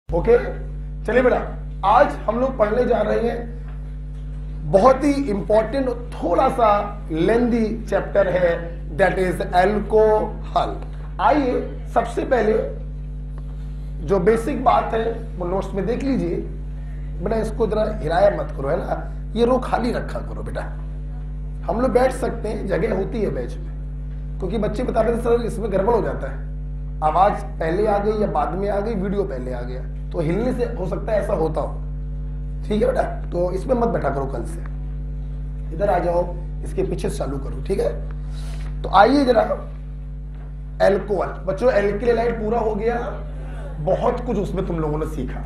Okay, चलिए बेटा, आज हम लोग पढ़ने जा रहे हैं बहुत ही इंपॉर्टेंट, थोड़ा सा लेंदी चैप्टर है, दैट इज एल्कोहल। आइए सबसे पहले जो बेसिक बात है वो नोट्स में देख लीजिए बेटा। इसको जरा हिलाया मत करो, है ना, ये रो खाली रखा करो बेटा। हम लोग बैठ सकते हैं, जगह होती है बेंच में, क्योंकि बच्चे बता रहे थे सर इसमें गड़बड़ हो जाता है, आवाज पहले आ गई या बाद में आ गई, वीडियो पहले आ गया, तो हिलने से हो सकता है ऐसा होता हो। ठीक है बेटा, तो इसमें मत बैठा करो, कल से इधर आ जाओ, इसके पीछे चालू करो, ठीक है। तो आइए जरा, एल्कोहल बच्चों, एल्किल हैलाइड पूरा हो गया, बहुत कुछ उसमें तुम लोगों ने सीखा।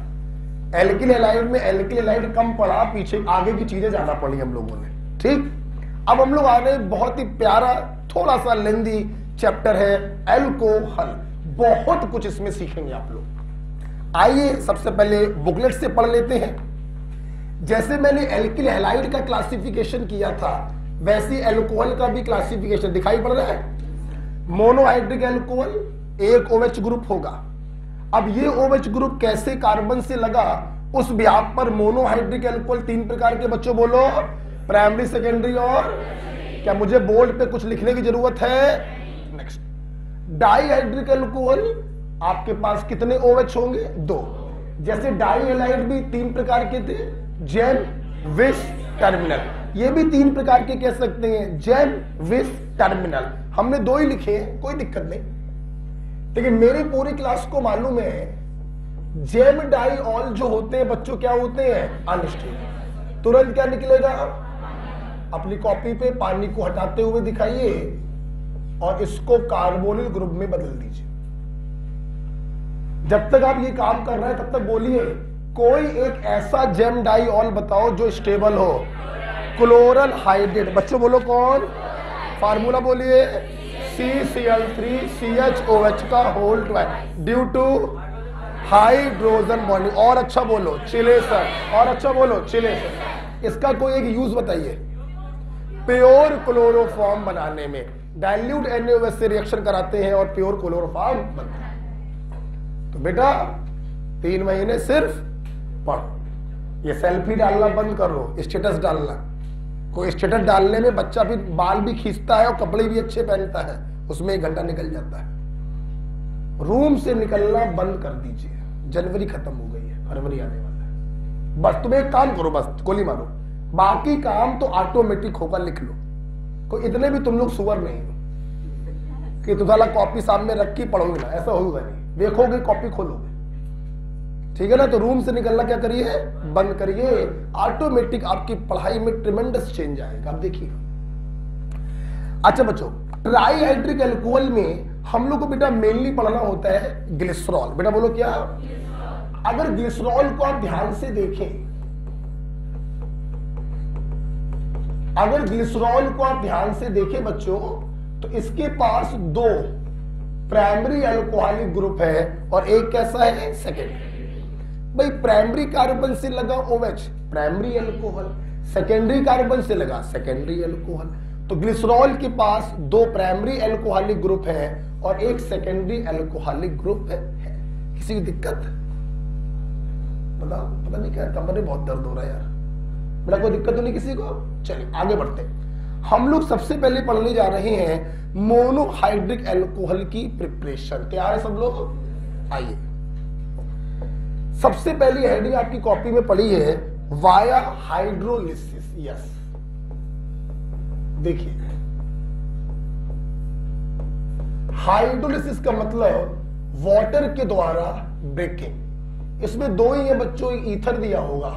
एल्किल हैलाइड में एल्किल हैलाइड कम पढ़ा, पीछे आगे की चीजें ज्यादा पढ़ी हम लोगों ने, ठीक। अब हम लोग आ रहे हैं, बहुत ही प्यारा थोड़ा सा लेंदी चैप्टर है एल्कोहल, बहुत कुछ इसमें सीखेंगे आप लोग। आइए सबसे पहले बुकलेट से पढ़ लेते हैं। जैसे मैंने एल्किल हैलाइड का क्लासिफिकेशन किया था, वैसे एल्कोहल का भी क्लासिफिकेशन दिखाई पड़ रहा है। मोनोहाइड्रिक एल्कोहल एक OH ग्रुप होगा। अब ये OH ग्रुप कैसे कार्बन से लगा, उस ब्याप पर मोनोहाइड्रिक एल्कोहल तीन प्रकार के, बच्चों बोलो, प्राइमरी, सेकेंडरी और क्या मुझे बोर्ड पे कुछ लिखने की जरूरत है? नेक्स्ट, डाईहाइड्रिक एल्कोहल, आपके पास कितने OH होंगे? दो। जैसे डाईहैलाइड भी तीन प्रकार के थे, जेम, विस, टर्मिनल, ये भी तीन प्रकार के कह सकते हैं, जेम, विस, टर्मिनल। हमने दो ही लिखे हैं, कोई दिक्कत नहीं, लेकिन मेरी पूरी क्लास को मालूम है जेम डाईऑल जो होते हैं बच्चों क्या होते हैं? अनस्टेबल। तुरंत क्या निकलेगा? अपनी कॉपी पे पानी को हटाते हुए दिखाइए और इसको कार्बोनिल ग्रुप में बदल दीजिए। जब तक आप ये काम कर रहे हैं तब तक बोलिए कोई एक ऐसा जेम डाईऑल बताओ जो स्टेबल हो। क्लोरल हाइड्रेट, बच्चों बोलो कौन? फार्मूला बोलिए, CCl3CHOH का whole twice due to hydrogen bonding. और अच्छा बोलो चिलेशन, और अच्छा बोलो चिलेशन। इसका कोई एक यूज बताइए प्योर क्लोरोफॉर्म बनाने में। डाइल्यूट NaOH से रिएक्शन कराते हैं और प्योर क्लोरोफॉर्म बनता है। तो बेटा 3 महीने सिर्फ पढ़ो, ये सेल्फी डालना बंद करो, स्टेटस डालना। कोई स्टेटस डालने में बच्चा भी बाल भी खींचता है और कपड़े भी अच्छे पहनता है, उसमें 1 घंटा निकल जाता है। रूम से निकलना बंद कर दीजिए, जनवरी खत्म हो गई है, फरवरी आने वाला है। बस तुम एक काम करो, बस गोली मारो, बाकी काम तो ऑटोमेटिक होगा, लिख लो। कोई इतने भी तुम लोग सुअर नहीं हो कि तुम्हारा कॉपी सामने रख के पढ़ोगे ना, ऐसा होगा नहीं। देखोगे कॉपी खोलोगे, ठीक है ना। तो रूम से निकलना क्या करिए, बंद करिए, ऑटोमेटिक आपकी पढ़ाई में ट्रिमेंडस चेंज आएगा। अब देखिए, अच्छा बच्चों, ट्राईहाइड्रिक एल्कोहल में हम लोग को बेटा मेनली पढ़ना होता है ग्लिसरॉल। बेटा बोलो क्या? अगर ग्लिसरॉल को आप ध्यान से देखें, अगर ग्लिसरॉल को आप ध्यान से देखें बच्चों, तो इसके पास 2 प्राइमरी अल्कोहलिक ग्रुप है और एक कैसा है? सेकेंडरी। भाई प्राइमरी कार्बन से लगा OH, primary alcohol, secondary carbon से लगा सेकेंडरी अल्कोहल। तो ग्लिसरॉल के पास 2 प्राइमरी अल्कोहलिक ग्रुप है और एक सेकेंडरी अल्कोहलिक ग्रुप है। किसी की दिक्कत? पता नहीं क्या, कमर में बहुत दर्द हो रहा है यार। बेटा कोई दिक्कत तो नहीं किसी को? चलिए आगे बढ़ते हैं। हम लोग सबसे पहले पढ़ने जा रहे हैं मोनोहाइड्रिक एल्कोहल की प्रिपरेशन। तैयार है सब लोग? आइए, सबसे पहली हेडिंग आपकी कॉपी में पड़ी है वाया हाइड्रोलिसिस। यस, देखिए हाइड्रोलिसिस का मतलब वाटर के द्वारा ब्रेकिंग। इसमें 2 ही है बच्चों, ईथर दिया होगा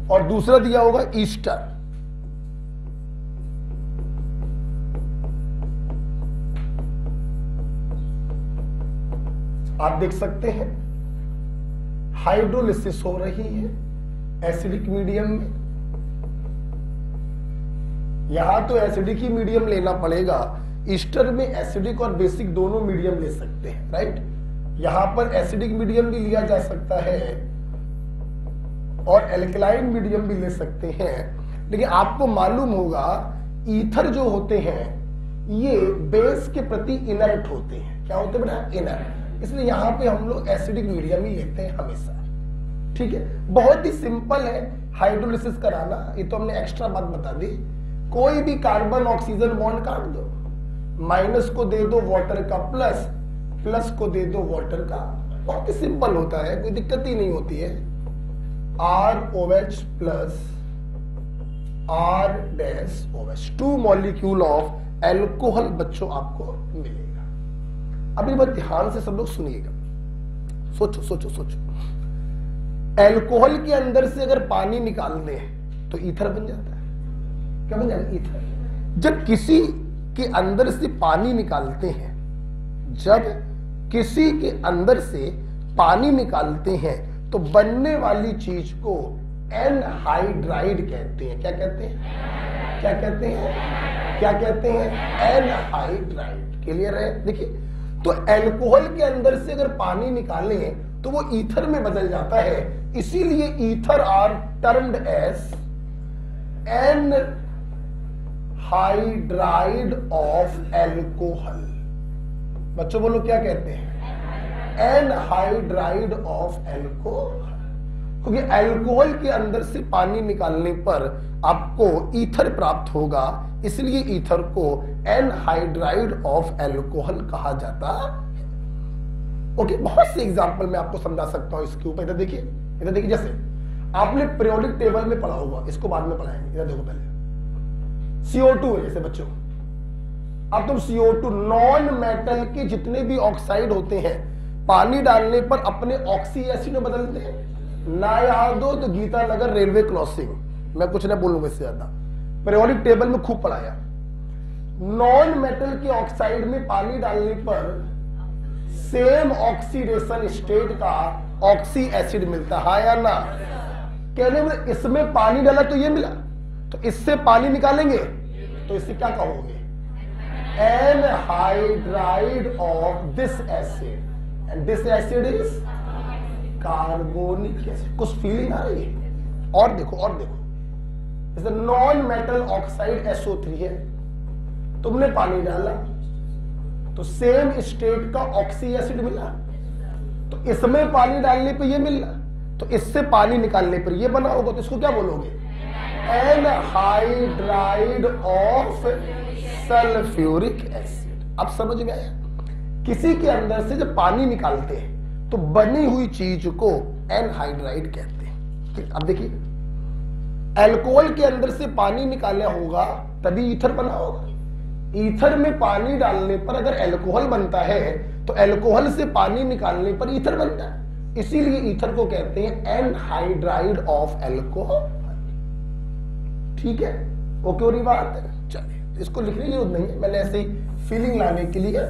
और दूसरा दिया होगा ईस्टर। आप देख सकते हैं हाइड्रोलिसिस हो रही है एसिडिक मीडियम में। यहां तो एसिडिक ही मीडियम लेना पड़ेगा, ईस्टर में एसिडिक और बेसिक दोनों मीडियम ले सकते हैं, राइट। यहां पर एसिडिक मीडियम भी लिया जा सकता है और एल्कलाइन मीडियम भी ले सकते हैं। लेकिन आपको मालूम होगा ईथर जो होते हैं ये बेस के प्रति इनर्ट होते हैं। क्या होते हैं बेटा? इनर्ट। इसलिए यहां पे हम लोग एसिडिक मीडियम ही लेते हैं हमेशा। ठीक है, बहुत ही सिंपल है हाइड्रोलिसिस कराना, ये तो हमने एक्स्ट्रा बात बता दी। कोई भी कार्बन ऑक्सीजन बॉन्ड काट दो, माइनस को दे दो वाटर का प्लस, प्लस को दे दो वाटर का, बहुत ही सिंपल होता है, कोई दिक्कत ही नहीं होती है। ROH plus R-OH, 2 molecule of alcohol बच्चों आपको मिलेगा। अभी बात ध्यान से सब लोग सुनिएगा, सोचो सोचो सोचो। एल्कोहल के अंदर से अगर पानी निकाल दें तो ईथर बन जाता है। क्या बन जाएगा? ईथर। जब किसी के अंदर से पानी निकालते हैं, जब किसी के अंदर से पानी निकालते हैं तो बनने वाली चीज को एनहाइड्राइड कहते हैं। क्या कहते हैं? क्या कहते हैं? क्या कहते हैं? एनहाइड्राइड। क्लियर है? देखिए, तो एल्कोहल के अंदर से अगर पानी निकालें तो वो ईथर में बदल जाता है, इसीलिए ether are termed as anhydride of alcohol. बच्चों बोलो क्या कहते हैं? Anhydride of alcohol. क्योंकि एल्कोहल के अंदर से पानी निकालने पर आपको ईथर प्राप्त होगा, इसलिए ईथर को एनहाइड्राइड ऑफ एल्कोहल कहा जाता है। ओके, बहुत से एग्जांपल मैं आपको समझा सकता हूं इसके ऊपर। इधर देखिए, इधर देखिए, जैसे आपने पीरियोडिक टेबल में पढ़ा होगा, इसको बाद में पढ़ाएंगे। इधर देखो, पहले CO2 है जैसे बच्चों, अब तुम CO2 नॉन मेटल के जितने भी ऑक्साइड होते हैं पानी डालने पर अपने ऑक्सी एसिड में बदलते हैं ना। याद हो तो गीता नगर रेलवे क्रॉसिंग, मैं कुछ ना बोलूंगा इससे ज्यादा, पीरियोडिक टेबल में खूब पढ़ाया। नॉन मेटल के ऑक्साइड में पानी डालने पर सेम ऑक्सीडेशन स्टेट का ऑक्सी एसिड मिलता है या ना? कहने में इसमें पानी डाला तो ये मिला, तो इससे पानी निकालेंगे तो इससे क्या कहोगे? Anhydride of this acid, and this acid is carbonic acid. कुछ फीलिंग आ रही है? और देखो, और देखो, जैसे नॉन मेटल ऑक्साइड SO3 है, तुमने पानी डाला तो सेम स्टेट का ऑक्सी एसिड मिला, तो इसमें पानी डालने पे ये मिला, तो इससे पानी निकालने पर ये बना होगा, तो इसको क्या बोलोगे? Anhydride of sulphuric acid. अब समझ में आया? किसी के अंदर से जब पानी निकालते हैं तो बनी हुई चीज को एनहाइड्राइड कहते हैं। अब देखिए, एल्कोहल के अंदर से पानी निकालना होगा तभी ईथर बना होगा। ईथर में पानी डालने पर अगर एल्कोहल बनता है तो एल्कोहल से पानी निकालने पर ईथर बनता है, इसीलिए ईथर को कहते हैं एनहाइड्राइड ऑफ एल्कोहल। ठीक है, ओके, और बात है। चलिए, इसको लिखने की जरूरत नहीं है, मैंने ऐसे ही फीलिंग लाने के लिए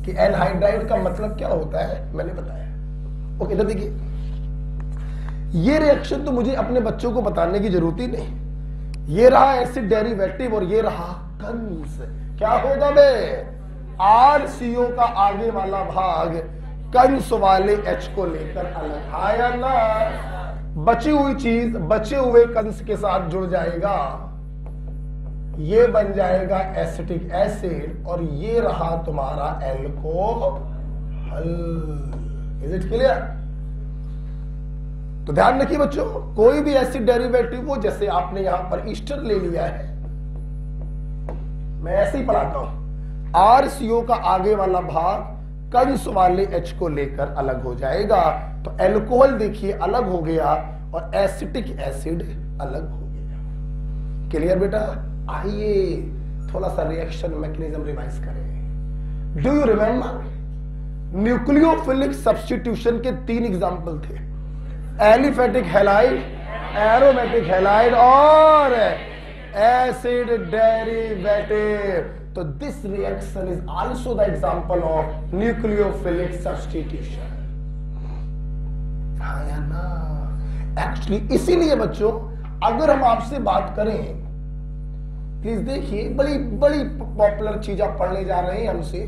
कि एनहाइड्राइड का मतलब क्या होता है मैंने बताया। ओके, तो देखिए, ये रिएक्शन तो मुझे अपने बच्चों को बताने की जरूरत ही नहीं। ये रहा एसिड डेरिवेटिव और ये रहा कंस। क्या होगा बे? RCO का आगे वाला भाग कंस वाले H को लेकर अलग आया ना, बची हुई चीज बचे हुए कंस के साथ जुड़ जाएगा, ये बन जाएगा एसिटिक एसिड, और ये रहा तुम्हारा एल्कोहल। Is it clear? तो ध्यान रखिए बच्चों, कोई भी एसिड डेरिवेटिव हो, जैसे आपने यहां पर ईस्टर ले लिया है, मैं ऐसे ही पढ़ाता हूं, RCO का आगे वाला भाग कंस वाले H को लेकर अलग हो जाएगा, तो एल्कोहल देखिए अलग हो गया और एसिटिक एसिड अलग हो गया। क्लियर बेटा? आइए थोड़ा सा रिएक्शन मैकेनिज्म रिवाइज करें। Do you remember nucleophilic substitution के 3 एग्जांपल थे? एलिफेटिक हैलाइड, एरोमेटिक हैलाइड और एसिड डेरिवेटिव। तो this reaction is also the example of nucleophilic substitution. हाँ या ना? एक्चुअली इसीलिए बच्चों, अगर हम आपसे बात करें, प्लीज देखिए, बड़ी बड़ी पॉपुलर चीज आप पढ़ने जा रहे हैं हमसे,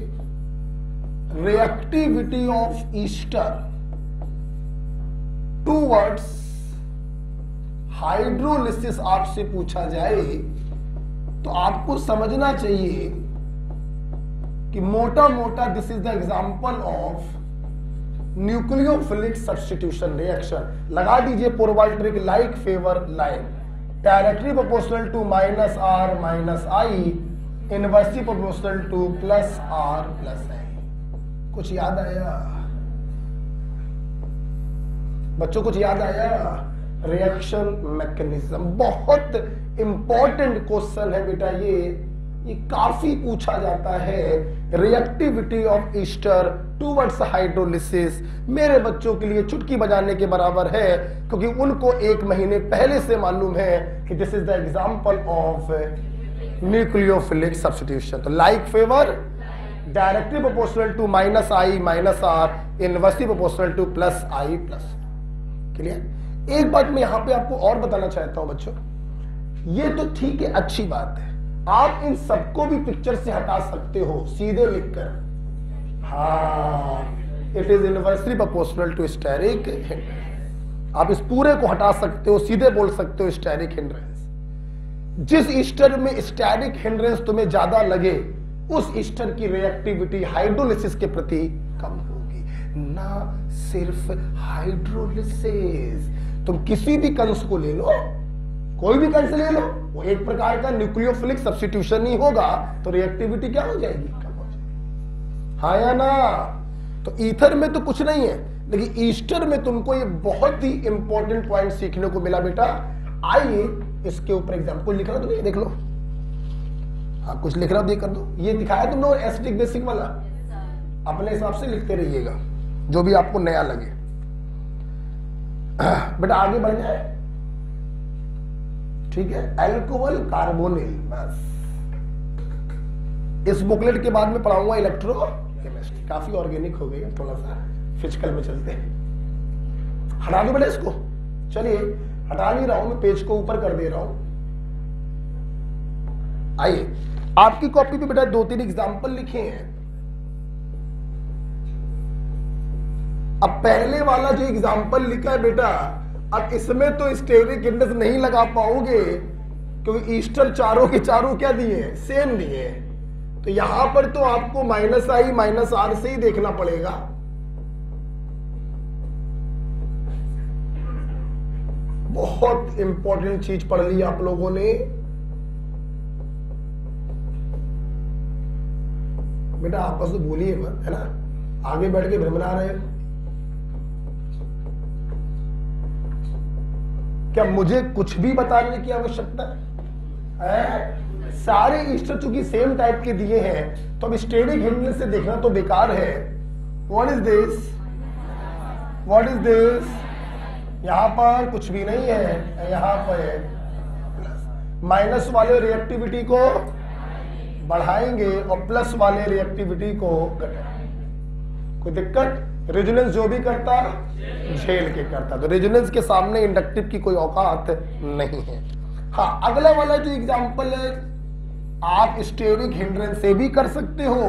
reactivity of ester towards hydrolysis आपसे पूछा जाए तो आपको समझना चाहिए कि मोटा मोटा this is the example of nucleophilic substitution reaction, लगा दीजिए probability like favour like, directly proportional to minus R minus I, inversely proportional to plus R plus I. कुछ याद आया बच्चों? कुछ याद आया? रिएक्शन मैकेनिज्म बहुत इंपॉर्टेंट क्वेश्चन है बेटा, ये काफी पूछा जाता है। Reactivity of ester towards hydrolysis मेरे बच्चों के लिए चुटकी बजाने के बराबर है, क्योंकि उनको 1 महीने पहले से मालूम है कि this is the example of nucleophilic substitution. तो like favour directly proportional to minus I minus R, inversely proportional to plus I plus. Clear? एक बात मैं यहां पे आपको और बताना चाहता हूं बच्चों, ये तो ठीक है, अच्छी बात है, आप इन सबको भी पिक्चर से हटा सकते हो सीधे लिखकर। हाँ, it is inversely proportional to steric hindrance. आप इस पूरे को हटा सकते हो, सीधे बोल सकते हो स्टेरिक हिंड्रेंस। जिस ईस्टर में स्टेरिक हिंड्रेंस तुम्हें ज्यादा लगे, उस ईस्टर की रिएक्टिविटी हाइड्रोलिसिस के प्रति कम होगी। ना सिर्फ हाइड्रोलिसिस, तुम किसी भी कंस को ले लो, कोई भी कंस ले लो, वो एक प्रकार का न्यूक्लियोफिलिक सब्स्टिट्यूशन ही होगा, तो रिएक्टिविटी क्या हो जाएगी? कम हो जाएगी। हाँ या ना? तो ईथर में तो कुछ नहीं है, लेकिन ईस्टर में तुमको ये बहुत ही इंपॉर्टेंट पॉइंट सीखने को मिला बेटा। आइए इसके ऊपर एग्जाम्पल लिख रहा तो नहीं, देख लो। हाँ, कुछ लिख रहा हो कर दो। ये दिखाया तुमने एसिडिक बेसिक वाला, अपने हिसाब से लिखते रहिएगा जो भी आपको नया लगे। बेटा आगे बढ़ जाए, ठीक है? अल्कोहल कार्बोनिल, बस इस बुकलेट के बाद में पढ़ाऊंगा इलेक्ट्रोकेमिस्ट्री, काफी ऑर्गेनिक हो गई है, थोड़ा सा फिजिकल में चलते हैं। हटा दो बेटा इसको, चलिए हटा नहीं रहा हूं मैं, पेज को ऊपर कर दे रहा हूं। आइए, आपकी कॉपी पे बेटा 2-3 एग्जाम्पल लिखे हैं। अब पहले वाला जो एग्जाम्पल लिखा है बेटा, अब इसमें तो स्टेरिक इंडेक्स नहीं लगा पाओगे, क्योंकि ईस्टर चारों के चारों क्या दिए? सेम दिए। तो यहां पर तो आपको माइनस आई माइनस आर से ही देखना पड़ेगा। बहुत इंपॉर्टेंट चीज पढ़ ली आप लोगों ने बेटा, आपस में बोलिए मत, है ना? आगे बैठ के भ्रमरा रहे हो। क्या मुझे कुछ भी बताने की आवश्यकता है? सारे ईस्टर चूंकि सेम टाइप के दिए हैं, तो अब स्टेरिक हिंड्रेंस से देखना तो बेकार है। What is this? What is this? यहां पर कुछ भी नहीं है, यहां पर माइनस वाले रिएक्टिविटी को बढ़ाएंगे और प्लस वाले रिएक्टिविटी को घटाएंगे। कोई दिक्कत? रेजोनेंस जो भी करता झेल के करता, तो रेजोनेंस के सामने इंडक्टिव की कोई औकात नहीं है। हाँ, अगला वाला जो एग्जांपल है, आप स्टेरिक हिंड्रेंस से भी कर सकते हो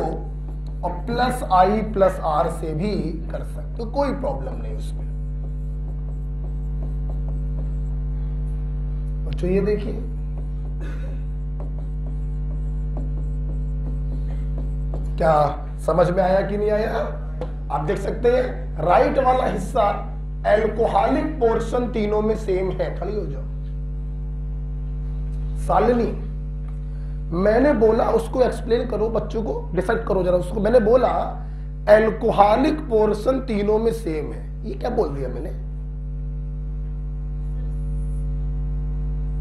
और प्लस आई प्लस आर से भी कर सकते हो, कोई प्रॉब्लम नहीं उसमें। बच्चों ये देखिए, क्या समझ में आया कि नहीं आया? आप देख सकते हैं राइट वाला हिस्सा एल्कोहलिक पोर्शन तीनों में सेम है। खड़ी हो जाओ सालिनी, मैंने बोला उसको एक्सप्लेन करो, बच्चों को डिसाइड करो जरा उसको। मैंने बोला एल्कोहलिक पोर्शन तीनों में सेम है, ये क्या बोल दिया मैंने?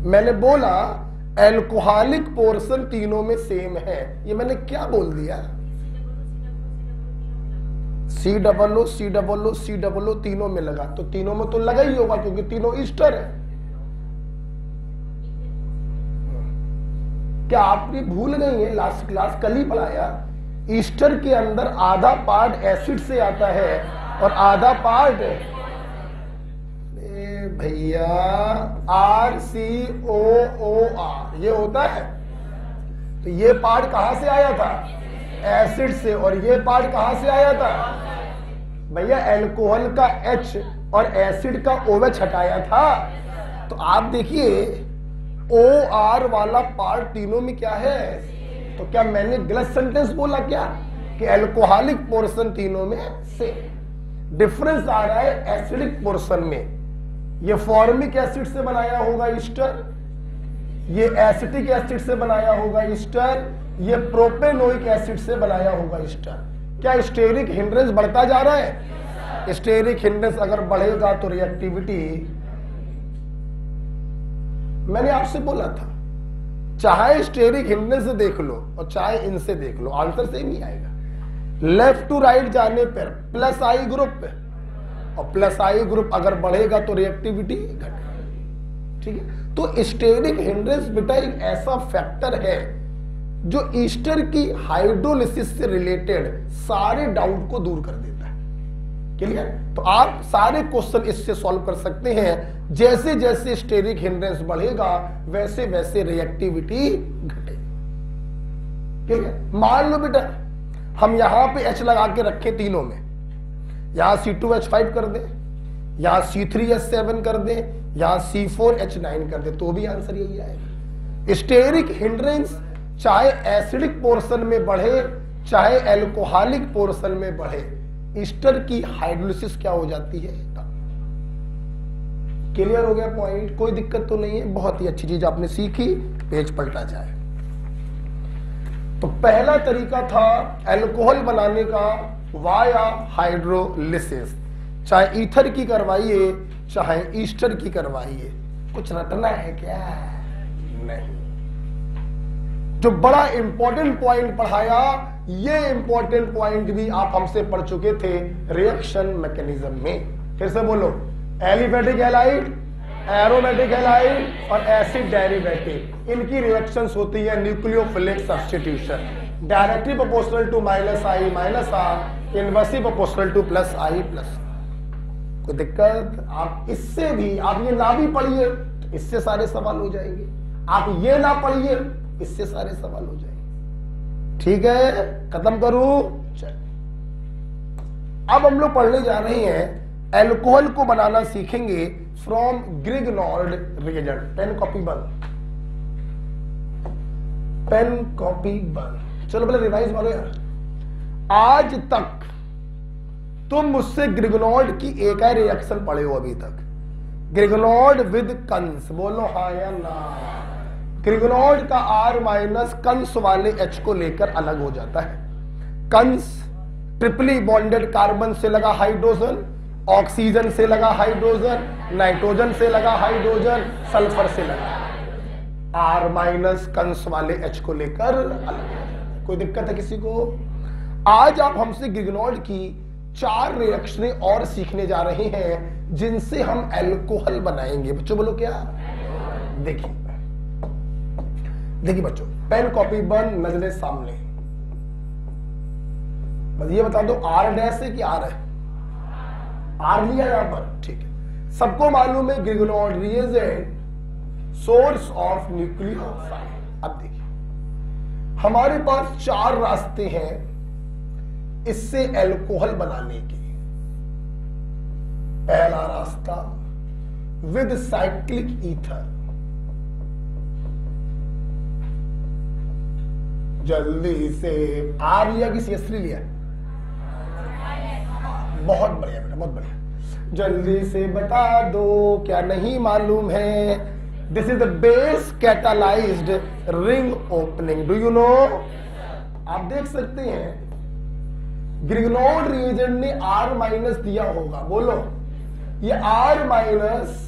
मैंने बोला एल्कोहलिक पोर्शन तीनों में सेम है, ये मैंने क्या बोल दिया? सी डबल ओ तीनों में लगा, तो तीनों में तो लगा ही होगा क्योंकि तीनों ईस्टर है। क्या आपने भूल गई है? लास्ट क्लास कल ही पढ़ाया, ईस्टर के अंदर आधा पार्ट एसिड से आता है और आधा पार्ट भैया RCOOR ये होता है। तो ये पार्ट कहां से आया था? एसिड से। और ये पार्ट कहां से आया था? भैया एल्कोहल का H और एसिड का OH हटाया था। तो आप देखिए OR वाला पार्ट तीनों में क्या है? तो क्या मैंने गलत सेंटेंस बोला क्या कि एल्कोहलिक पोर्शन तीनों में से? डिफरेंस आ रहा है एसिडिक पोर्शन में। ये फॉर्मिक एसिड से बनाया होगा ईस्टर, ये एसिटिक एसिड से बनाया होगा ईस्टर, ये प्रोपेनोइक एसिड से बनाया होगा ईस्टर। क्या स्टेरिक हिंड्रेंस बढ़ता जा रहा है? स्टेरिक हिंड्रेंस अगर बढ़ेगा तो रिएक्टिविटी, मैंने आपसे बोला था चाहे स्टेरिक हिंड्रेंस से देख लो और चाहे इनसे देख लो, आंसर सेम ही आएगा। लेफ्ट टू राइट जाने पर प्लस आई ग्रुप, और प्लस आई ग्रुप अगर बढ़ेगा तो रिएक्टिविटी घटेगी। ठीक है, तो स्टेरिक हिंड्रेंस बेटा एक ऐसा फैक्टर है जो ईस्टर की हाइड्रोलिसिस से रिलेटेड सारे डाउट को दूर कर देता है। क्लियर? तो आप सारे क्वेश्चन इससे सॉल्व कर सकते हैं। जैसे जैसे स्टेरिक हिंड्रेंस बढ़ेगा वैसे वैसे रिएक्टिविटी घटेगी। ठीक है, मान लो बेटा हम यहां पे H लगा के रखें तीनों में, यहां C2H5 कर दें, यहां C3H7 कर दें, यहां C4H9 कर दें, तो भी आंसर यही आएगा। स्टेरिक हिंड्रेंस चाहे एसिडिक पोर्शन में बढ़े चाहे एल्कोहलिक पोर्शन में बढ़े, ईस्टर की हाइड्रोलिसिस क्या हो जाती है? क्लियर हो गया पॉइंट? कोई दिक्कत तो नहीं है, बहुत ही अच्छी चीज आपने सीखी। पेज पलटा जाए तो पहला तरीका था अल्कोहल बनाने का वाया हाइड्रोलिसिस। चाहे ईथर की करवाइए चाहे ईस्टर की करवाइए, कुछ रटना है क्या? नहीं। जो बड़ा इंपॉर्टेंट पॉइंट पढ़ाया, ये इंपॉर्टेंट पॉइंट भी आप हमसे पढ़ चुके थे रिएक्शन मैकेनिज्म में। फिर से बोलो, एलिफेटिक हैलाइड, एरोमेटिक हैलाइड और एसिड डेरिवेटिव, इनकी रिएक्शंस होती है nucleophilic substitution, directly proportional to minus I minus R, inversely proportional to plus I plus. कोई दिक्कत? आप इससे भी, आप ये ना भी पढ़िए तो इससे सारे सवाल हो जाएंगे, आप ये ना पढ़िए इससे सारे सवाल हो जाएंगे। ठीक है, खत्म करूं? चल, अब हम लोग पढ़ने जा रहे हैं अल्कोहल को बनाना सीखेंगे फ्रॉम ग्रिग्नॉर्ड रिएजेंट। पेन कॉपी बंद, पेन कॉपी बंद। चलो पहले रिवाइज मारो यार। आज तक तुम मुझसे ग्रिग्नॉर्ड की एक ही रिएक्शन पढ़े हो अभी तक, ग्रिग्नॉर्ड विद कंस। बोलो हाँ या ना? ग्रिग्नॉर्ड का R माइनस कंस वाले H को लेकर अलग हो जाता है। कंस ट्रिपली बॉन्डेड कार्बन से लगा हाइड्रोजन, ऑक्सीजन से लगा हाइड्रोजन, नाइट्रोजन से लगा हाइड्रोजन, सल्फर से लगा। R माइनस कंस वाले H को लेकर अलग। कोई दिक्कत है किसी को? आज आप हमसे ग्रिग्नॉर्ड की 4 रिएक्शनें और सीखने जा रहे हैं जिनसे हम अल्कोहल बनाएंगे। बच्चों बोलो क्या? देखिए देखिए बच्चों, पेन कॉपी बंद, नजरें सामने। बस ये बता दो R डैश है कि R है? R लिया यहां पर, ठीक है। सबको मालूम है ग्रिग्नॉर्ड रिएजेंट सोर्स ऑफ न्यूक्लियोफाइल। अब देखिए हमारे पास 4 रास्ते हैं इससे अल्कोहल बनाने के। पहला रास्ता विद साइक्लिक ईथर, जल्दी से R लिया कि CH3 लिया? बहुत बढ़िया बेटा, बहुत बढ़िया। जल्दी से बता दो, क्या नहीं मालूम है? This is the base catalysed ring opening. Do you know? आप देख सकते हैं ग्रिग्नॉर्ड रिएजेंट ने R माइनस दिया होगा। बोलो, ये R minus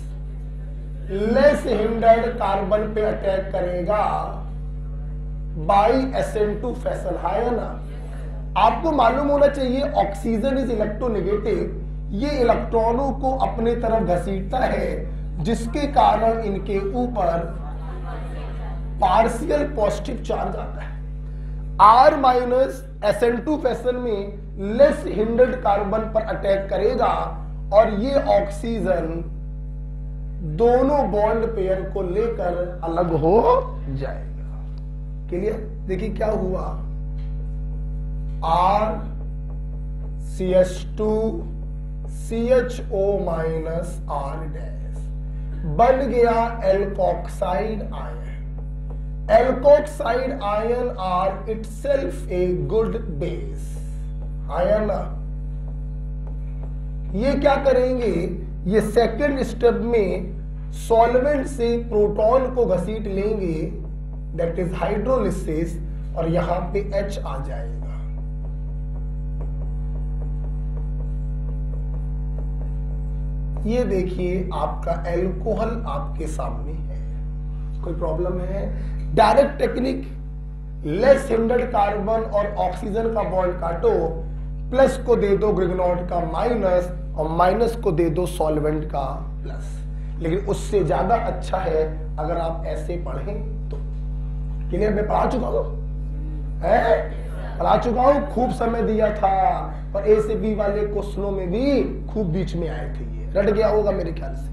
less hindered carbon पे अटैक करेगा बाई SN2 फैशन, है ना? आपको मालूम होना चाहिए ऑक्सीजन इज इलेक्ट्रोनेगेटिव। ये इलेक्ट्रॉनों को अपने तरफ घसीटता है जिसके कारण इनके ऊपर पार्शियल पॉजिटिव चार्ज आता है। R माइनस SN2 फैशन में लेस हिंडर्ड कार्बन पर अटैक करेगा और ये ऑक्सीजन दोनों बॉन्ड पेयर को लेकर अलग हो जाएगा। क्लियर? देखिए क्या हुआ, R CH2 CHO minus R dash बन गया alkoxide ion. Alkoxide ion R itself a good base, ion ये क्या करेंगे, ये सेकंड स्टेप में सॉल्वेंट से प्रोटॉन को घसीट लेंगे, दैट इज हाइड्रोलिसिस, और यहां पे H आ जाएगा। ये देखिए आपका एल्कोहल आपके सामने है। कोई प्रॉब्लम है? Direct technique, less hindered carbon और ऑक्सीजन का बॉन्ड काटो, प्लस को दे दो ग्रिगनॉट का माइनस और माइनस को दे दो सॉल्वेंट का प्लस। लेकिन उससे ज्यादा अच्छा है अगर आप ऐसे पढ़ें तो। क्लियर? मैं पढ़ा चुका हूं, पढ़ा चुका हूं, खूब समय दिया था, और ए से बी वाले क्वेश्चनों में भी खूब बीच में आए थे, ये रट गया होगा मेरे ख्याल से।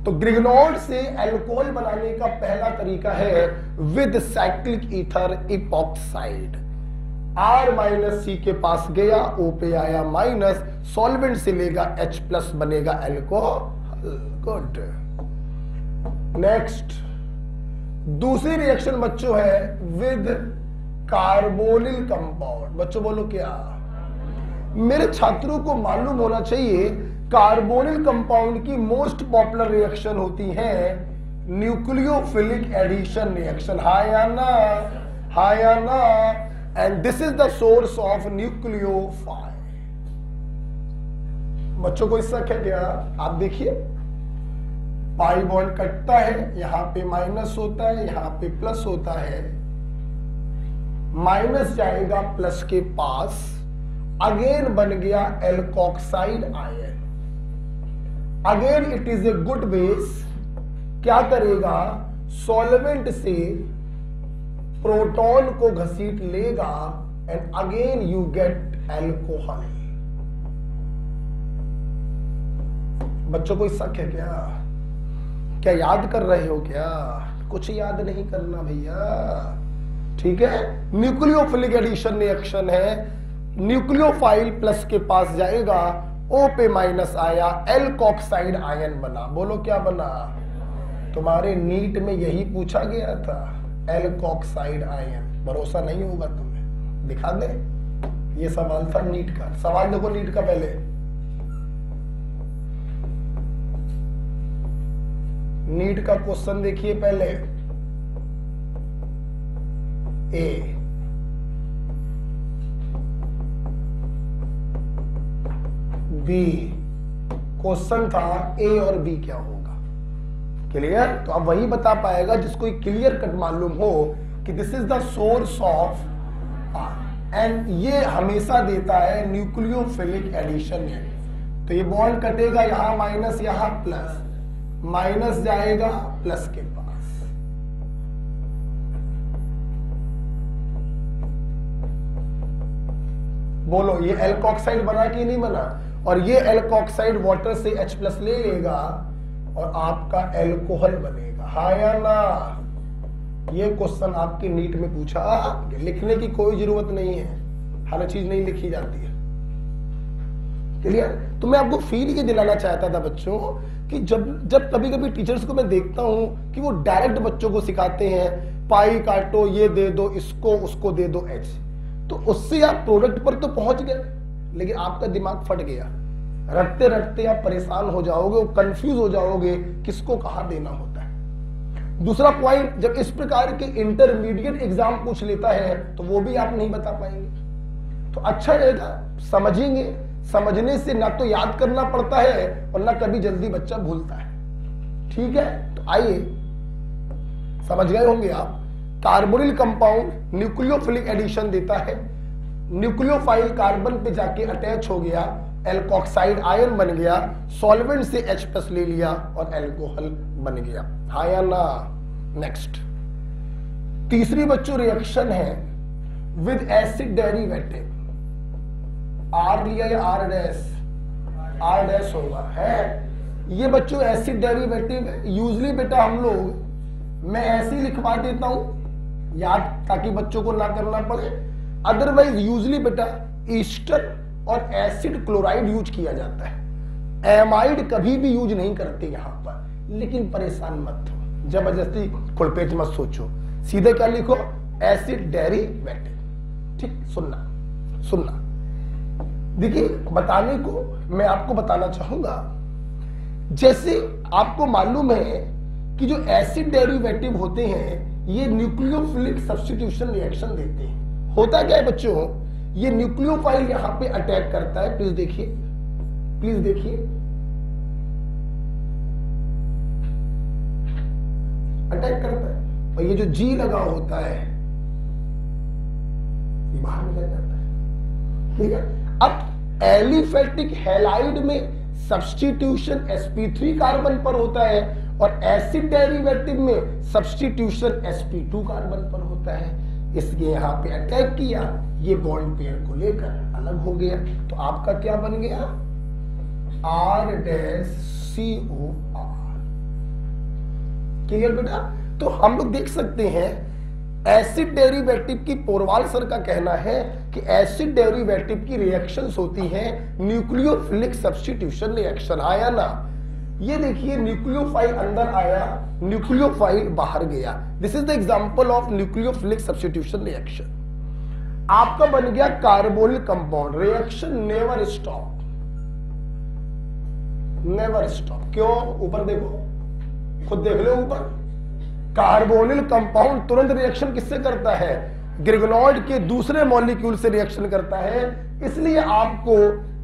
तो ग्रिगनॉल से अल्कोहल बनाने का पहला तरीका है with cyclic ether epoxide. R minus C के पास गया, O पे आया माइनस, सॉल्वेंट से लेगा H प्लस, बनेगा अल्कोहल। गुड। नेक्स्ट दूसरी रिएक्शन बच्चों है विद कार्बोनिल कंपाउंड। बच्चों बोलो क्या? मेरे छात्रों को मालूम होना चाहिए कार्बोनिल कंपाउंड की मोस्ट पॉपुलर रिएक्शन होती है न्यूक्लियोफिलिक एडिशन रिएक्शन। हाँ या ना? हाँ या ना? And this is the source of nucleophile. बच्चों को इससे क्या क्या? आप देखिए पाई बॉन्ड कटता है, यहां पे माइनस होता है, यहां पे प्लस होता है, माइनस जाएगा प्लस के पास, अगेन बन गया alkoxide ion. Again it is a good base. क्या करेगा? सॉल्वेंट से प्रोटॉन को घसीट लेगा and again you get alcohol. बच्चों को इसका क्या क्या? क्या याद कर रहे हो क्या? कुछ याद नहीं करना भैया, ठीक है? न्यूक्लियोफिलिक एडिशन रिएक्शन है, न्यूक्लियोफाइल प्लस के पास जाएगा, O पे माइनस आया, एल्कोक्साइड आयन बना। बोलो क्या बना? तुम्हारे नीट में यही पूछा गया था, एल्कोक्साइड आयन। भरोसा नहीं होगा तुम्हें, दिखा दे। ये सवाल था नीट का। सवाल देखो नीट का पहले, नीट का क्वेश्चन देखिए पहले। ए बी क्वेश्चन था ए और बी क्या होगा। क्लियर? तो अब वही बता पाएगा जिसको क्लियर कट मालूम हो कि this is the source of R, and ये हमेशा देता है न्यूक्लियोफिलिक एडिशन। तो ये बॉन्ड कटेगा, यहां माइनस यहां प्लस, माइनस जाएगा प्लस के पास। बोलो ये एल्कोक्साइड बना कि नहीं बना? और ये एल्कोक्साइड वाटर से H प्लस ले लेगा और आपका एल्कोहल बनेगा। हाँ या ना? ये क्वेश्चन आपके नीट में पूछा, लिखने की कोई जरूरत नहीं है, हर चीज नहीं लिखी जाती है। क्लियर? तो मैं आपको फील ये दिलाना चाहता था बच्चों कि जब कभी कभी टीचर्स को मैं देखता हूं कि वो डायरेक्ट बच्चों को सिखाते हैं, पाई काटो, ये दे दो इसको, उसको दे दो H, तो उससे आप प्रोडक्ट पर तो पहुंच गए, लेकिन आपका दिमाग फट गया। रटते रटते आप परेशान हो जाओगे, कंफ्यूज हो जाओगे किसको कहां देना होता है। दूसरा पॉइंट, जब इस प्रकार के इंटरमीडिएट एग्जाम पूछ लेता है तो वो भी आप नहीं बता पाएंगे। तो अच्छा रहेगा समझेंगे, समझने से ना तो याद करना पड़ता है और ना कभी जल्दी बच्चा भूलता है। ठीक है? तो आइए, समझ गए होंगे आप। कार्बोनिल कंपाउंड न्यूक्लियोफिलिक एडिशन देता है, न्यूक्लियोफाइल कार्बन पे जाके अटैच हो गया, एल्कोक्साइड आयन बन गया, सॉल्वेंट से H प्लस ले लिया और एल्कोहल बन गया। हाँ या ना? नेक्स्ट तीसरी बच्चों रिएक्शन है विद एसिड डेरिवेटिव। R लिया या R डैश? R डैश होगा, है। ये बच्चों एसिड डेरिवेटिव है। यूजली बेटा हम लोग, मैं ऐसे ही लिखवा देता हूं याद, ताकि बच्चों को ना करना पड़े। अदरवाइज यूजली बेटा ईस्टर और एसिड क्लोराइड यूज किया जाता है, एमाइड कभी भी यूज नहीं करते यहां पर। लेकिन परेशान मत हो, जबरदस्ती खुलपेच मत सोचो, सीधे क्या लिखो? Acid derivative. ठीक? सुनना देखिए बताने को मैं आपको बताना चाहूंगा, जैसे आपको मालूम है कि जो एसिड डेरिवेटिव होते हैं ये न्यूक्लियोफिलिक सब्स्टिट्यूशन रिएक्शन देते हैं। होता क्या है बच्चों, ये न्यूक्लियोफाइल यहां पे अटैक करता है, प्लीज देखिए, प्लीज देखिए, अटैक करता है, और ये जो जी लगा होता है ये बाहर निकल जाता है, ठीक है। अब एलिफेटिक हैलाइड में सब्स्टिट्यूशन sp3 कार्बन पर होता है और एसिड डेरिवेटिव में सब्स्टिट्यूशन sp2 कार्बन पर होता है। इसलिए यहां पे अटैक किया, ये बॉन्ड पेयर को लेकर अलग हो गया, तो आपका क्या बन गया, R-COR। क्लियर बेटा? तो हम लोग देख सकते हैं एसिड डेरिवेटिव की, पोरवाल सर का कहना है कि एसिड डेरिवेटिव की रिएक्शंस होती हैं न्यूक्लियोफिलिक सब्स्टिट्यूशन रिएक्शन। आया ना? ये देखिए न्यूक्लियोफाइल अंदर आया, न्यूक्लियोफाइल बाहर गया। This is the example of nucleophilic substitution reaction. आपका बन गया carbonyl compound, reaction never stop, never stop. क्यों? ऊपर देखो, खुद देख लो ऊपर, कार्बोनिल कंपाउंड तुरंत रिएक्शन किससे करता है, ग्रिगनॉइड के दूसरे मॉलिक्यूल से रिएक्शन करता है। इसलिए आपको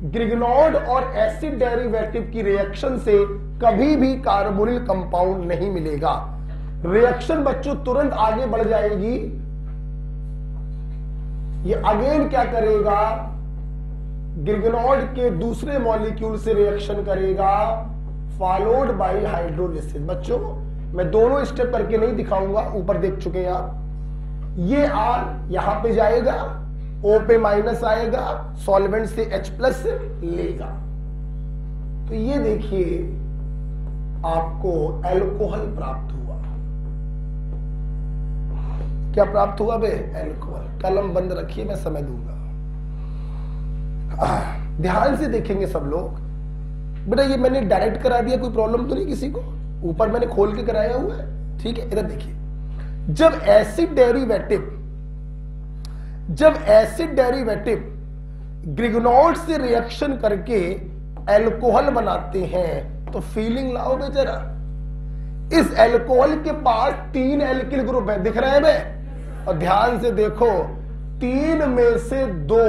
ग्रिगनॉइड और एसिड डेरिवेटिव की रिएक्शन से कभी भी कार्बोनिल कंपाउंड नहीं मिलेगा। रिएक्शन बच्चों तुरंत आगे बढ़ जाएगी, ये अगेन क्या करेगा, ग्रिगनॉइड के दूसरे मॉलिक्यूल से रिएक्शन करेगा, फॉलोड बाय हाइड्रोलिसिस। बच्चों मैं दोनों स्टेप करके नहीं दिखाऊंगा, ऊपर देख चुके हैं आप। ये R यहां पे जाएगा, O पे माइनस आएगा, सॉल्वेंट से H प्लस लेगा, तो ये देखिए आपको अल्कोहल प्राप्त हुआ। क्या प्राप्त हुआ बे? अल्कोहल। कलम बंद रखिए, मैं समय दूंगा। ध्यान से देखेंगे सब लोग। बेटा ये मैंने डायरेक्ट करा दिया, कोई प्रॉब्लम तो नहीं किसी को? ऊपर मैंने खोल के कराया हुआ है, ठीक है। इधर देखिए, जब एसिड डेरिवेटिव ग्रिगनॉइड से रिएक्शन करके अल्कोहल बनाते हैं तो फीलिंग लाओ बेचारा, इस अल्कोहल के पास 3 एल्किल ग्रुप है, दिख रहे हैं बे? और ध्यान से देखो, 3 में से 2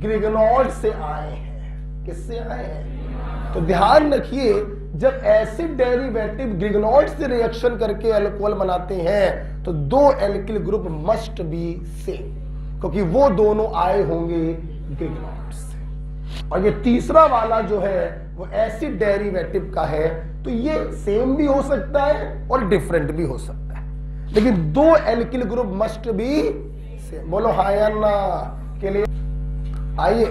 ग्रिगनॉइड से आए हैं। किससे आए हैं? तो ध्यान रखिए, जब एसिड डेरिवेटिव ग्रिगनॉइड से रिएक्शन करके अल्कोहल बनाते हैं तो 2 alkyl group must be same, क्योंकि वो दोनों आए होंगे ग्रिगनॉइड से। और ये तीसरा वाला जो है वो एसिड डेरिवेटिव का है, तो ये सेम भी हो सकता है और डिफरेंट भी हो सकता है, लेकिन 2 alkyl group must be same. बोलो हां या ना के लिए। आइए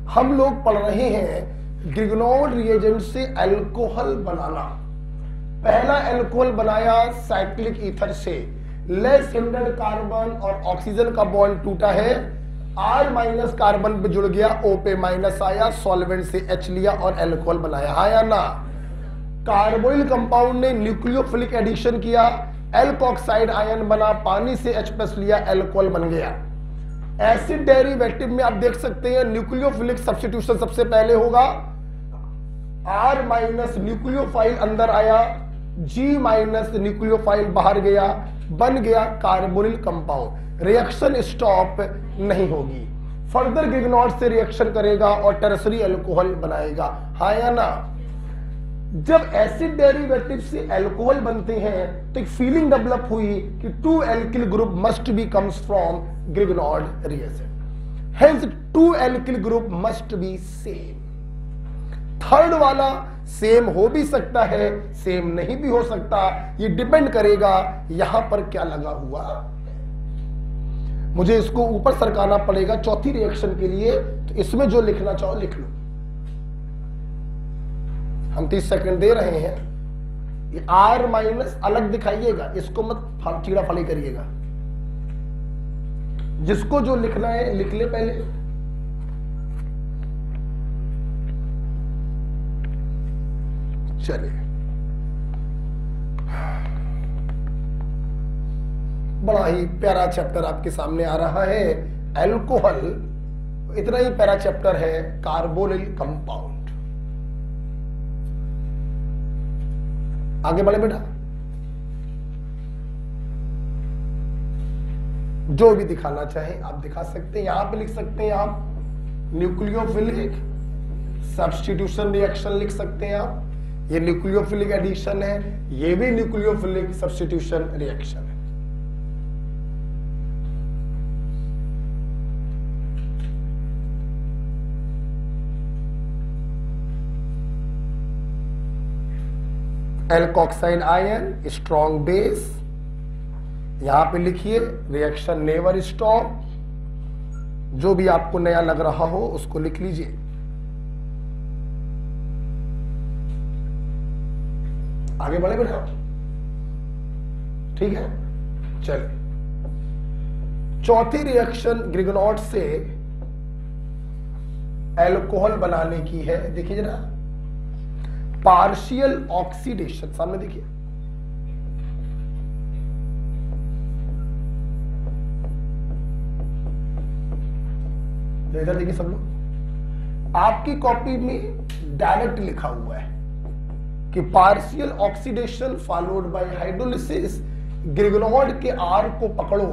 हम लोग पढ़ रहे हैं ग्रिगनॉइड रिएजेंट से अल्कोहल बनाना। पहला अल्कोहल बनाया साइक्लिक ईथर से, लेस हिंड्रेड कार्बन और ऑक्सीजन का बॉन्ड टूटा है, R माइनस कार्बन पे जुड़ गया, O पे माइनस आया, सॉल्वेंट से H लिया और अल्कोहल बनाया। हाँ या ना? कार्बोनिल कंपाउंड ने न्यूक्लियोफिलिक एडिशन किया, एल्कोक्साइड आयन बना, पानी से H प्लस लिया, अल्कोहल बन गया। एसिड डेरिवेटिव में आप देख सकते हैं न्यूक्लियोफिलिक सब्स्टिट्यूशन सबसे पहले होगा, R माइनस न्यूक्लियोफाइल अंदर आया, G माइनस न्यूक्लियोफाइल बाहर गया, बन गया कार्बोनिल कंपाउंड। रिएक्शन स्टॉप नहीं होगी, फर्दर ग्रिगनॉइड से रिएक्शन करेगा और टेरशरी अल्कोहल बनाएगा। हाँ या ना? जब एसिड डेरिवेटिव से अल्कोहल बनते हैं तो एक फीलिंग डेवलप हुई कि 2 alkyl group must be comes from Grignard reagent, hence 2 alkyl group must be same. Third वाला सेम हो भी सकता है, सेम नहीं भी हो सकता, ये डिपेंड करेगा यहां पर क्या लगा हुआ। मुझे इसको ऊपर सरकाना पड़ेगा चौथी रिएक्शन के लिए, तो इसमें जो लिखना चाहो लिख लो। हम 30 सेकंड दे रहे हैं। ये R माइनस अलग दिखाइएगा, इसको मत चीड़ा फाड़ी करिएगा। जिसको जो लिखना है लिख ले पहले। चलिए, बड़ा ही प्यारा चैप्टर आपके सामने आ रहा है, अल्कोहल इतना ही पैरा चैप्टर है कार्बोनिल कंपाउंड। आगे बढ़े बेटा, जो भी दिखाना चाहे आप दिखा सकते हैं। यहां पे लिख सकते हैं आप न्यूक्लियोफिलिक सब्स्टिट्यूशन रिएक्शन लिख सकते हैं आप, ये न्यूक्लियोफिलिक एडिशन है, ये भी न्यूक्लियोफिलिक सब्स्टिट्यूशन रिएक्शन है। एल्कोक्साइड आयन स्ट्रॉन्ग बेस, यहां पे लिखिए रिएक्शन नेवर स्टॉप। जो भी आपको नया लग रहा हो उसको लिख लीजिए। आगे बढ़े बेटा, ठीक है। चलिए, चौथी रिएक्शन ग्रिगनॉट से एल्कोहल बनाने की है। देखिए जरा, पार्शियल ऑक्सीडेशन, सामने देखिए, इधर देखिए सब लोग, आपकी कॉपी में डायरेक्ट लिखा हुआ है कि partial oxidation followed by hydrolysis, Grignard के आर को पकड़ो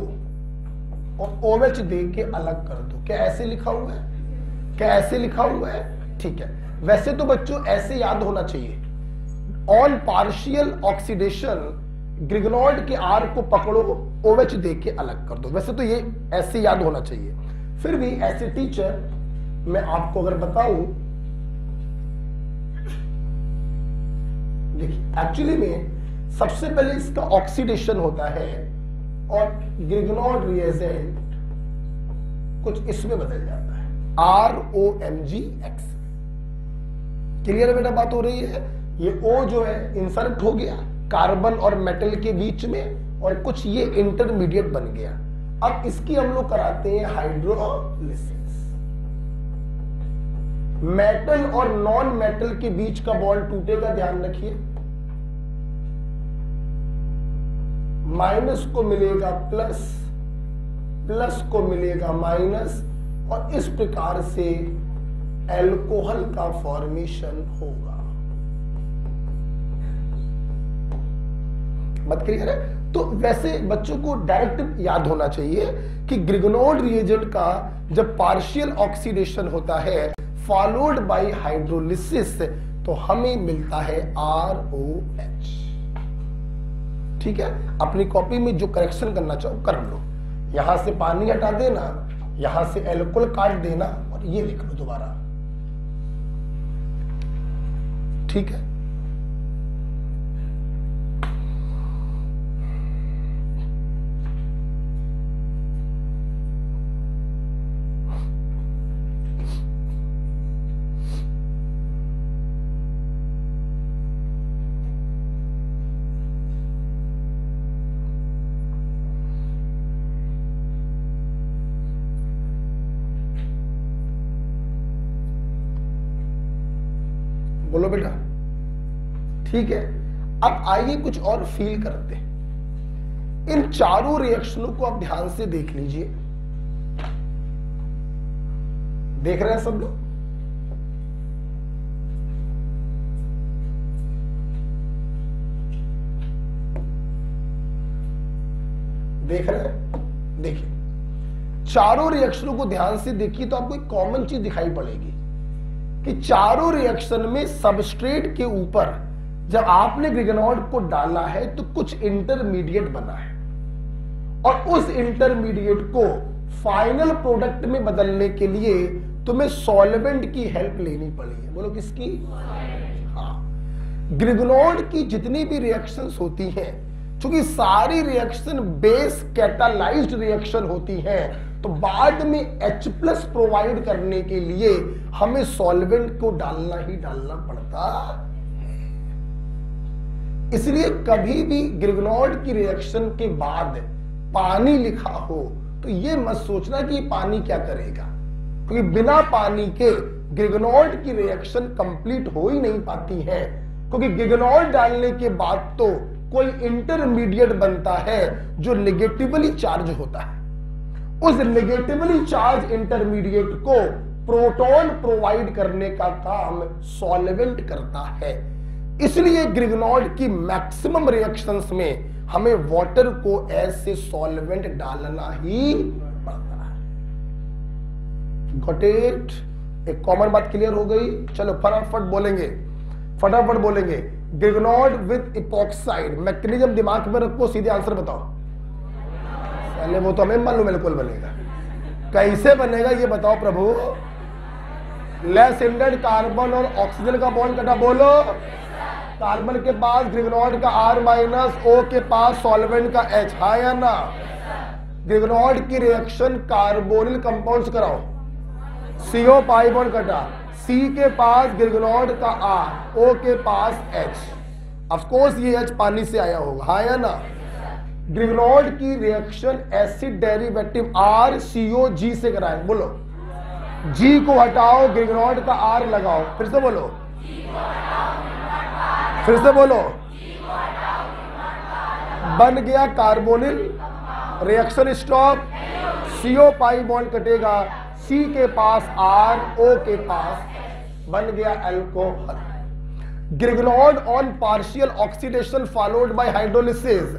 और OH दे के अलग कर दो। क्या ऐसे लिखा हुआ है? क्या ऐसे लिखा हुआ है? ठीक है। वैसे तो बच्चों ऐसे याद होना चाहिए, ऑन पार्शियल ऑक्सीडेशन ग्रिगनॉट के आर को पकड़ो, OH दे के अलग कर दो। वैसे तो ये ऐसे याद होना चाहिए, फिर भी ऐसे टीचर मैं आपको अगर बताऊं, देखिए एक्चुअली में सबसे पहले इसका ऑक्सीडेशन होता है और ग्रिगनॉट रिएजेंट कुछ इसमें बदल जाता है, ROMgX। क्लियर है बेटा, बात हो रही है। ये O जो है इंसर्ट हो गया कार्बन और मेटल के बीच में और कुछ ये इंटरमीडिएट बन गया। अब इसकी हम लोग कराते हैं हाइड्रोलिसिस। मेटल और नॉन मेटल के बीच का बॉन्ड टूटेगा, ध्यान रखिए। माइनस को मिलेगा प्लस, प्लस को मिलेगा माइनस, और इस प्रकार से एल्कोहल का फॉर्मेशन होगा। बात क्लियर है? तो वैसे बच्चों को डायरेक्ट याद होना चाहिए कि ग्रिगनॉट रिएजेंट का जब पार्शियल ऑक्सीडेशन होता है फॉलोड बाय हाइड्रोलिसिस तो हमें मिलता है ROH। ठीक है, अपनी कॉपी में जो करेक्शन करना चाहो कर लो, यहां से पानी हटा देना, यहां से एल्कोहल काट देना और ये लिख लो दोबारा। ठीक है, बोलो बेटा। ठीक है, अब आइए कुछ और फील करते हैं। इन चारों रिएक्शनों को आप ध्यान से देख लीजिए। देख रहे हैं सब लोग? देख रहे हैं? देखिए, चारों रिएक्शनों को ध्यान से देखिए तो आपको एक कॉमन चीज दिखाई पड़ेगी कि चारों रिएक्शन में सबस्ट्रेट के ऊपर जब आपने ग्रिगनॉट को डाला है तो कुछ इंटरमीडिएट बना है और उस इंटरमीडिएट को फाइनल प्रोडक्ट में बदलने के लिए तुम्हें सॉल्वेंट की हेल्प लेनी पड़ी है। बोलो किसकी? हाँ, ग्रिगनॉट की जितनी भी रिएक्शंस होती हैं, क्योंकि सारी रिएक्शन बेस कैटालाइज्ड रिएक्शन होती हैं, तो बाद में H+ प्रोवाइड करने के लिए हमें सॉल्वेंट को डालना ही डालना पड़ता है। इसलिए कभी भी ग्रिगनॉट की रिएक्शन के बाद पानी लिखा हो तो यह मत सोचना कि पानी क्या करेगा, क्योंकि बिना पानी के ग्रिगनॉट की रिएक्शन कंप्लीट हो ही नहीं पाती है। क्योंकि ग्रिगनॉट डालने के बाद तो कोई इंटरमीडिएट बनता है जो नेगेटिवली चार्ज होता है, उस नेगेटिवली चार्ज इंटरमीडिएट को प्रोटॉन प्रोवाइड करने का काम सॉल्वेंट करता है। इसलिए ग्रिग्नॉर्ड की मैक्सिमम रिएक्शंस में हमें वाटर को ऐसे सॉल्वेंट डालना ही पड़ता है। Got it? एक कॉमन बात क्लियर हो गई? चलो फटाफट बोलेंगे। ग्रिग्नॉर्ड विद इपॉक्साइड मैकेनिज्म दिमाग में रखो, सीधे आंसर बताओ। पहले वो तो हमें मालूम बिल्कुल बनेगा, कैसे बनेगा ये बताओ प्रभु। लेस इंडेड कार्बन और ऑक्सीजन का बॉन्ड कटा, बोलो। कार्बन के पास ग्रिग्नॉर्ड का R माइनस, O के पास सॉल्वेंट का H, हाँ या ना? ग्रिग्नॉर्ड की रिएक्शन कार्बोनिल कंपाउंड्स कराओ, CO पाई बॉन्ड कटा, C के पास ग्रिग्नॉर्ड का R, O के पास H। ऑफ कोर्स ये H पानी से आया होगा, हाँ या ना? ग्रिग्नॉर्ड की रिएक्शन एसिड डेरिवेटिव RCOG से कराएं, बोलो। G को हटाओ, ग्रिग्नॉर्ड का R लगाओ, फिर से बोलो। बन गया carbonyl, reaction stop, CO pi bond कटेगा, C के पास R, O के पास, बन गया alcohol. Grignard on partial oxidation followed by hydrolysis,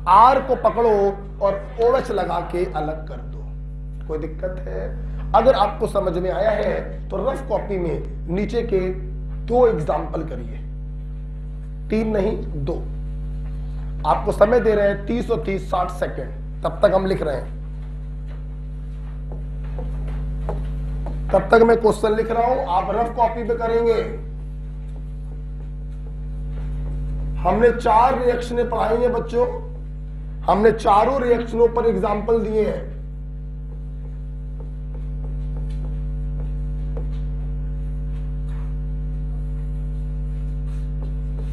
R को पकड़ो और OH लगा के अलग कर दो। कोई दिक्कत है? अगर आपको समझ में आया है तो रफ कॉपी में नीचे के 2 एग्जाम्पल करिए, 3 नहीं 2। आपको समय दे रहे हैं 30 और 30 60 सेकेंड, तब तक हम लिख रहे हैं, तब तक मैं क्वेश्चन लिख रहा हूं, आप रफ कॉपी पे करेंगे। हमने 4 रिएक्शनें पढ़ाई हैं बच्चों, हमने चारों रिएक्शनों पर एग्जाम्पल दिए हैं।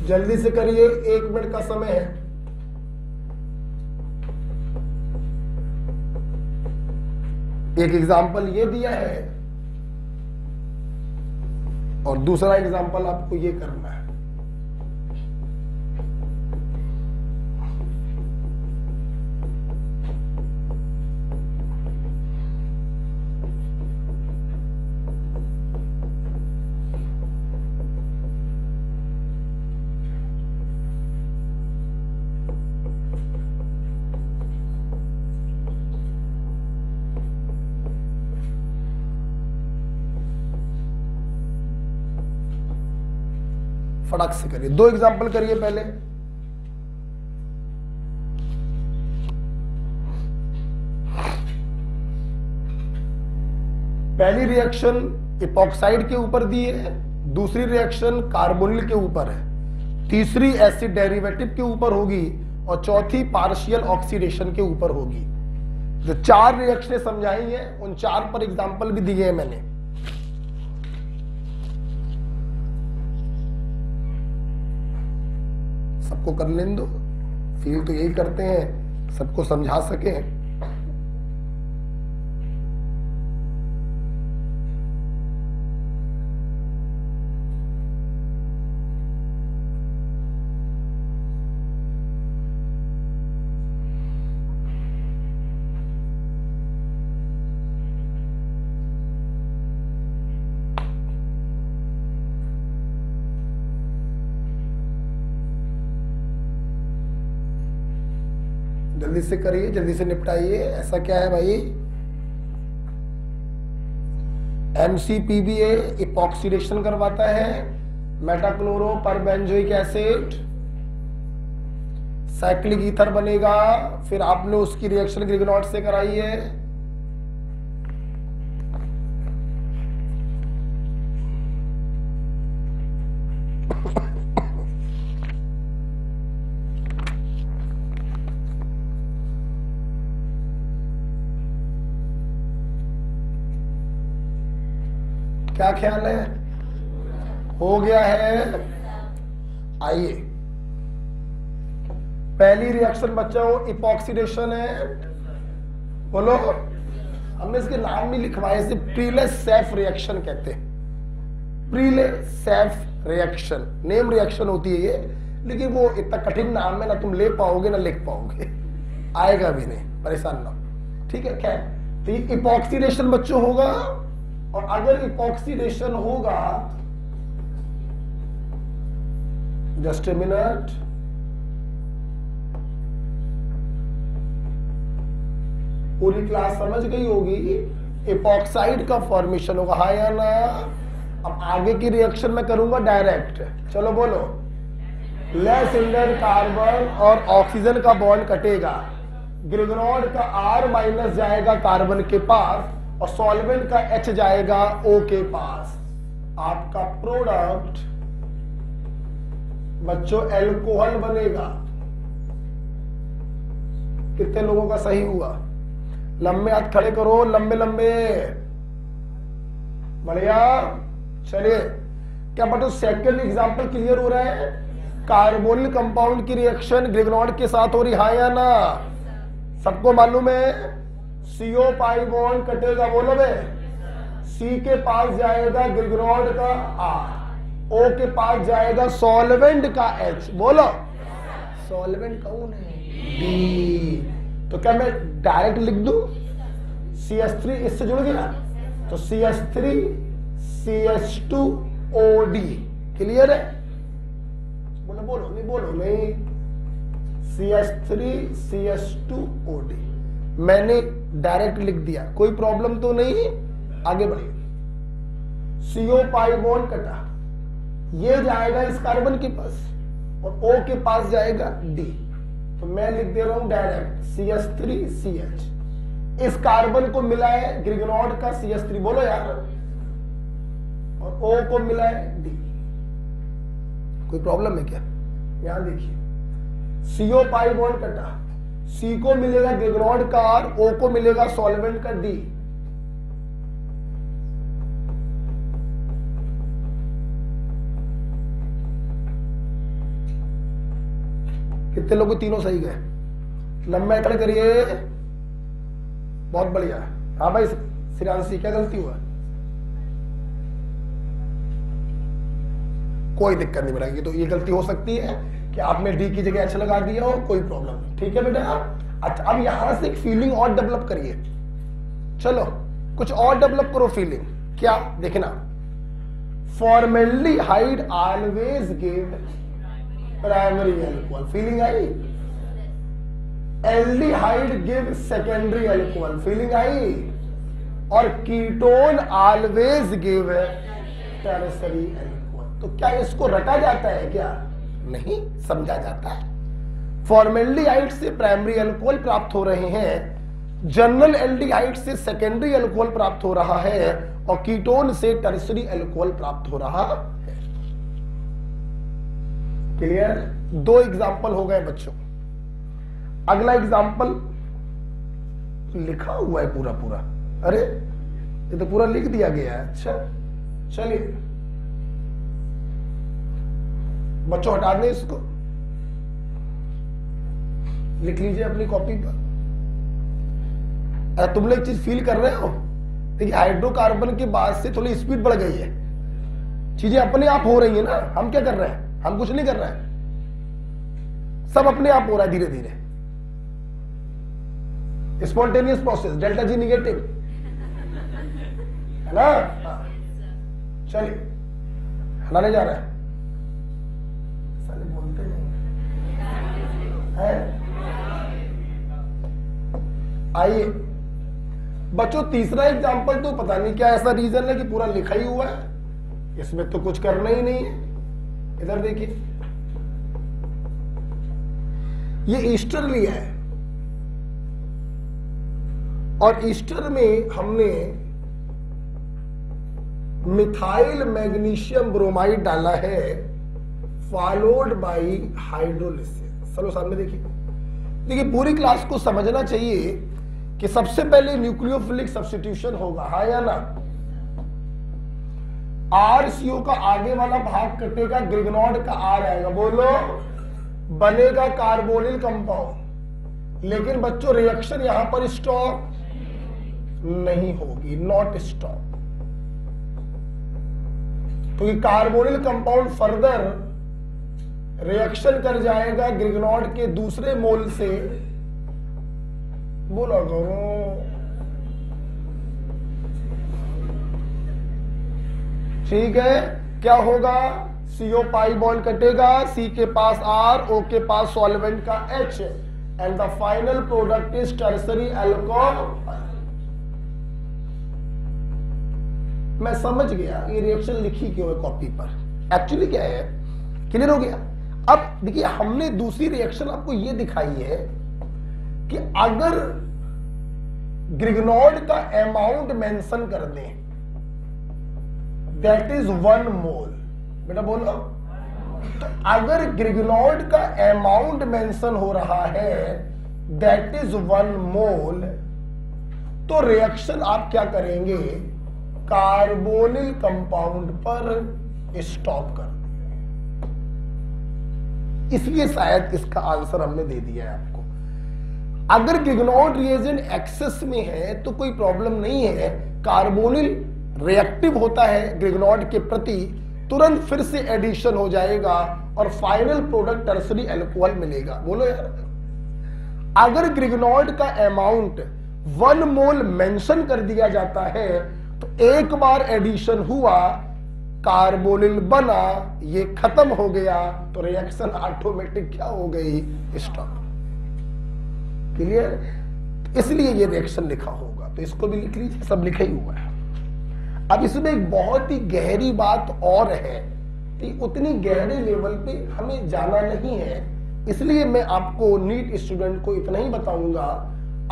जल्दी से करिए, 1 मिनट का समय है। एक एग्जाम्पल ये दिया है और दूसरा एग्जाम्पल आपको ये करना है। फटाक से करिए, 2 एग्जाम्पल करिए पहले। पहली रिएक्शन इपॉक्साइड के ऊपर दी है, दूसरी रिएक्शन कार्बोनिल के ऊपर है, तीसरी एसिड डेरिवेटिव के ऊपर होगी और चौथी पार्शियल ऑक्सीडेशन के ऊपर होगी। जो 4 रिएक्शनें समझाई हैं उन 4 पर एग्जाम्पल भी दिए हैं मैंने। सबको कर लेने दो, फील तो यही करते हैं, सबको समझा सके। जल्दी से करिए, जल्दी से निपटाइए। ऐसा क्या है भाई? MCPBA इपॉक्सीडेशन करवाता है, मेटाक्लोरो परबेंजोइक एसिड, साइक्लिक ईथर बनेगा, फिर आपने उसकी रिएक्शन ग्रिग्नॉर्ड से कराई है। क्या ख्याल है? हो गया है? आइए, पहली रिएक्शन बच्चों इपॉक्सीडेशन है, बोलो। हमने इसके नाम नहीं लिखवाए, इसे प्रीले-सैफ रिएक्शन कहते हैं। प्रीले-सैफ रिएक्शन नेम रिएक्शन होती है ये, लेकिन वो इतना कठिन नाम है, ना तुम ले पाओगे ना लिख पाओगे, आएगा भी नहीं, परेशान ना। ठीक है, खैर तो ये इपॉक्सीडेशन बच्चों होगा, और अगर इपॉक्सीडेशन होगा, जस्ट ए मिनट, पूरी क्लास समझ गई होगी, इपॉक्साइड का फॉर्मेशन होगा, हाँ या ना। अब आगे की रिएक्शन में करूंगा डायरेक्ट, चलो बोलो। लेस इंडर कार्बन और ऑक्सीजन का बॉन्ड कटेगा, ग्रिगनॉड का R माइनस जाएगा कार्बन के पास और सॉल्वेंट का H जाएगा O के पास। आपका प्रोडक्ट बच्चों एल्कोहल बनेगा। कितने लोगों का सही हुआ? लंबे हाथ खड़े करो, लंबे लंबे, बढ़िया। चलिए, क्या बच्चों सेकंड एग्जांपल क्लियर हो रहा है? कार्बोनिल कंपाउंड की रिएक्शन ग्रिगनॉड के साथ हो रही, हाँ या ना? सबको मालूम है CO पाई बॉन्ड कटेगा, बोलो बे। C के पास जाएगा ग्रिगनॉड का R, O के पास जाएगा सॉल्वेंट का H, बोलो। सॉल्वेंट कौन है? D। तो क्या मैं डायरेक्ट लिख दूं? CH3 इससे जुड़ गया तो CH3 CH2OD, क्लियर है? बोलो बोलो, नहीं बोलो नहीं। CH3 CH2OD मैंने डायरेक्ट लिख दिया, कोई प्रॉब्लम तो नहीं। आगे बढ़िए। CO पाई बॉन्ड कटा, ये जाएगा इस कार्बन के पास और O के पास जाएगा D, तो मैं लिख दे रहा हूं डायरेक्ट CH3 CH। इस कार्बन को मिला है ग्रिगनॉड का CH3, बोलो यार, और O को मिला है D। कोई प्रॉब्लम है क्या? यहां देखिए, CO पाई बॉन्ड कटा, C को मिलेगा ग्रिगनॉड का R, O को मिलेगा सॉल्वेंट का D। कितने लोग तीनों सही गए? लंबा खड़े करिए, बहुत बढ़िया। हाँ भाई श्रेयांशी, क्या गलती हुआ? कोई दिक्कत नहीं बेटा, तो ये गलती हो सकती है कि आपने D की जगह H लगा दिया हो, कोई प्रॉब्लम नहीं, ठीक है बेटा। अच्छा, अब यहां से एक फीलिंग और डेवलप करिए, चलो कुछ और डेवलप करो फीलिंग। क्या देखना? Formaldehyde always give primary alcohol, feeling आई? Aldehyde give secondary alcohol, feeling आई? और ketone always give tertiary alcohol. तो क्या इसको रटा जाता है क्या? नहीं, समझा जाता है। फॉर्मेल्डिहाइड से प्राइमरी अल्कोहल प्राप्त हो रहे हैं, जनरल एल्डिहाइड से सेकेंडरी अल्कोहल प्राप्त हो रहा है, और कीटोन से टर्शरी अल्कोहल प्राप्त हो रहा है। क्लियर? दो एग्जाम्पल हो गए बच्चों। अगला एग्जाम्पल लिखा हुआ है पूरा पूरा, अरे ये तो पूरा लिख दिया गया है। अच्छा चलिए बच्चों, हटा दें इसको, लिख लीजिए अपनी कॉपी पर। तुम लोग एक चीज फील कर रहे हो, देखिए हाइड्रोकार्बन के बाद से थोड़ी स्पीड बढ़ गई है, चीजें अपने आप हो रही है ना। हम क्या कर रहे हैं? हम कुछ नहीं कर रहे हैं, सब अपने आप हो रहा है धीरे धीरे। Spontaneous process, delta G negative है ना। चलिए हलाने जा रहा है, साले बोलते नहीं है। आइए बच्चों, तीसरा एग्जांपल तो पता नहीं क्या ऐसा रीजन है कि पूरा लिखा ही हुआ है, इसमें तो कुछ करना ही नहीं है। इधर देखिए, ये ईस्टर लिया है और ईस्टर में हमने मिथाइल मैग्नीशियम ब्रोमाइड डाला है, फॉलोड बाय हाइड्रोलिसिस। चलो सामने देखिए, देखिए पूरी क्लास को समझना चाहिए कि सबसे पहले न्यूक्लियोफिलिक सब्स्टिट्यूशन होगा, हाँ या ना। RCO का आगे वाला भाग कटेगा, ग्रिगनॉड का R आएगा, बोलो, बनेगा कार्बोनिल कंपाउंड। लेकिन बच्चों रिएक्शन यहां पर स्टॉप नहीं होगी, नॉट स्टॉप, क्योंकि कार्बोनिल कंपाउंड फर्दर रिएक्शन कर जाएगा ग्रिगनॉड के दूसरे मोल से, बोला करो, ठीक है, क्या होगा, CO पाई बॉन्ड कटेगा, C के पास R, O के पास सॉल्वेंट का H, and the final product is tertiary alcohol. मैं समझ गया ये रिएक्शन लिखी क्यों है कॉपी पर, एक्चुअली क्या है, क्लियर हो गया। अब देखिए हमने दूसरी रिएक्शन आपको ये दिखाई है कि अगर ग्रिग्नॉर्ड का अमाउंट मेंशन कर दें, दैट इज 1 मोल, बेटा बोलो, तो अगर ग्रिग्नॉर्ड का अमाउंट मेंशन हो रहा है दैट इज 1 मोल, तो रिएक्शन आप क्या करेंगे, कार्बोनिल कंपाउंड पर स्टॉप कर, इसलिए शायद इसका आंसर हमने दे दिया है आपको। अगर ग्रिग्नॉर्ड रिएजेंट एक्सेस में है तो कोई प्रॉब्लम नहीं है, कार्बोनिल रिएक्टिव होता है ग्रिग्नॉर्ड के प्रति, तुरंत फिर से एडिशन हो जाएगा और फाइनल प्रोडक्ट टर्सरी अल्कोहल मिलेगा। बोलो यार, अगर ग्रिग्नॉर्ड का अमाउंट 1 मोल मेंशन कर दिया जाता है तो एक बार एडिशन हुआ, कार्बोनिल बना, ये खत्म हो गया, तो रिएक्शन ऑटोमेटिक क्या हो गई, स्टॉप। क्लियर, इसलिए ये रिएक्शन लिखा होगा, तो इसको भी लिख लीजिए, सब लिखा ही हुआ है। अब इसमें एक बहुत ही गहरी बात और है, उतनी गहरे लेवल पे हमें जाना नहीं है, इसलिए मैं आपको नीट स्टूडेंट को इतना ही बताऊंगा,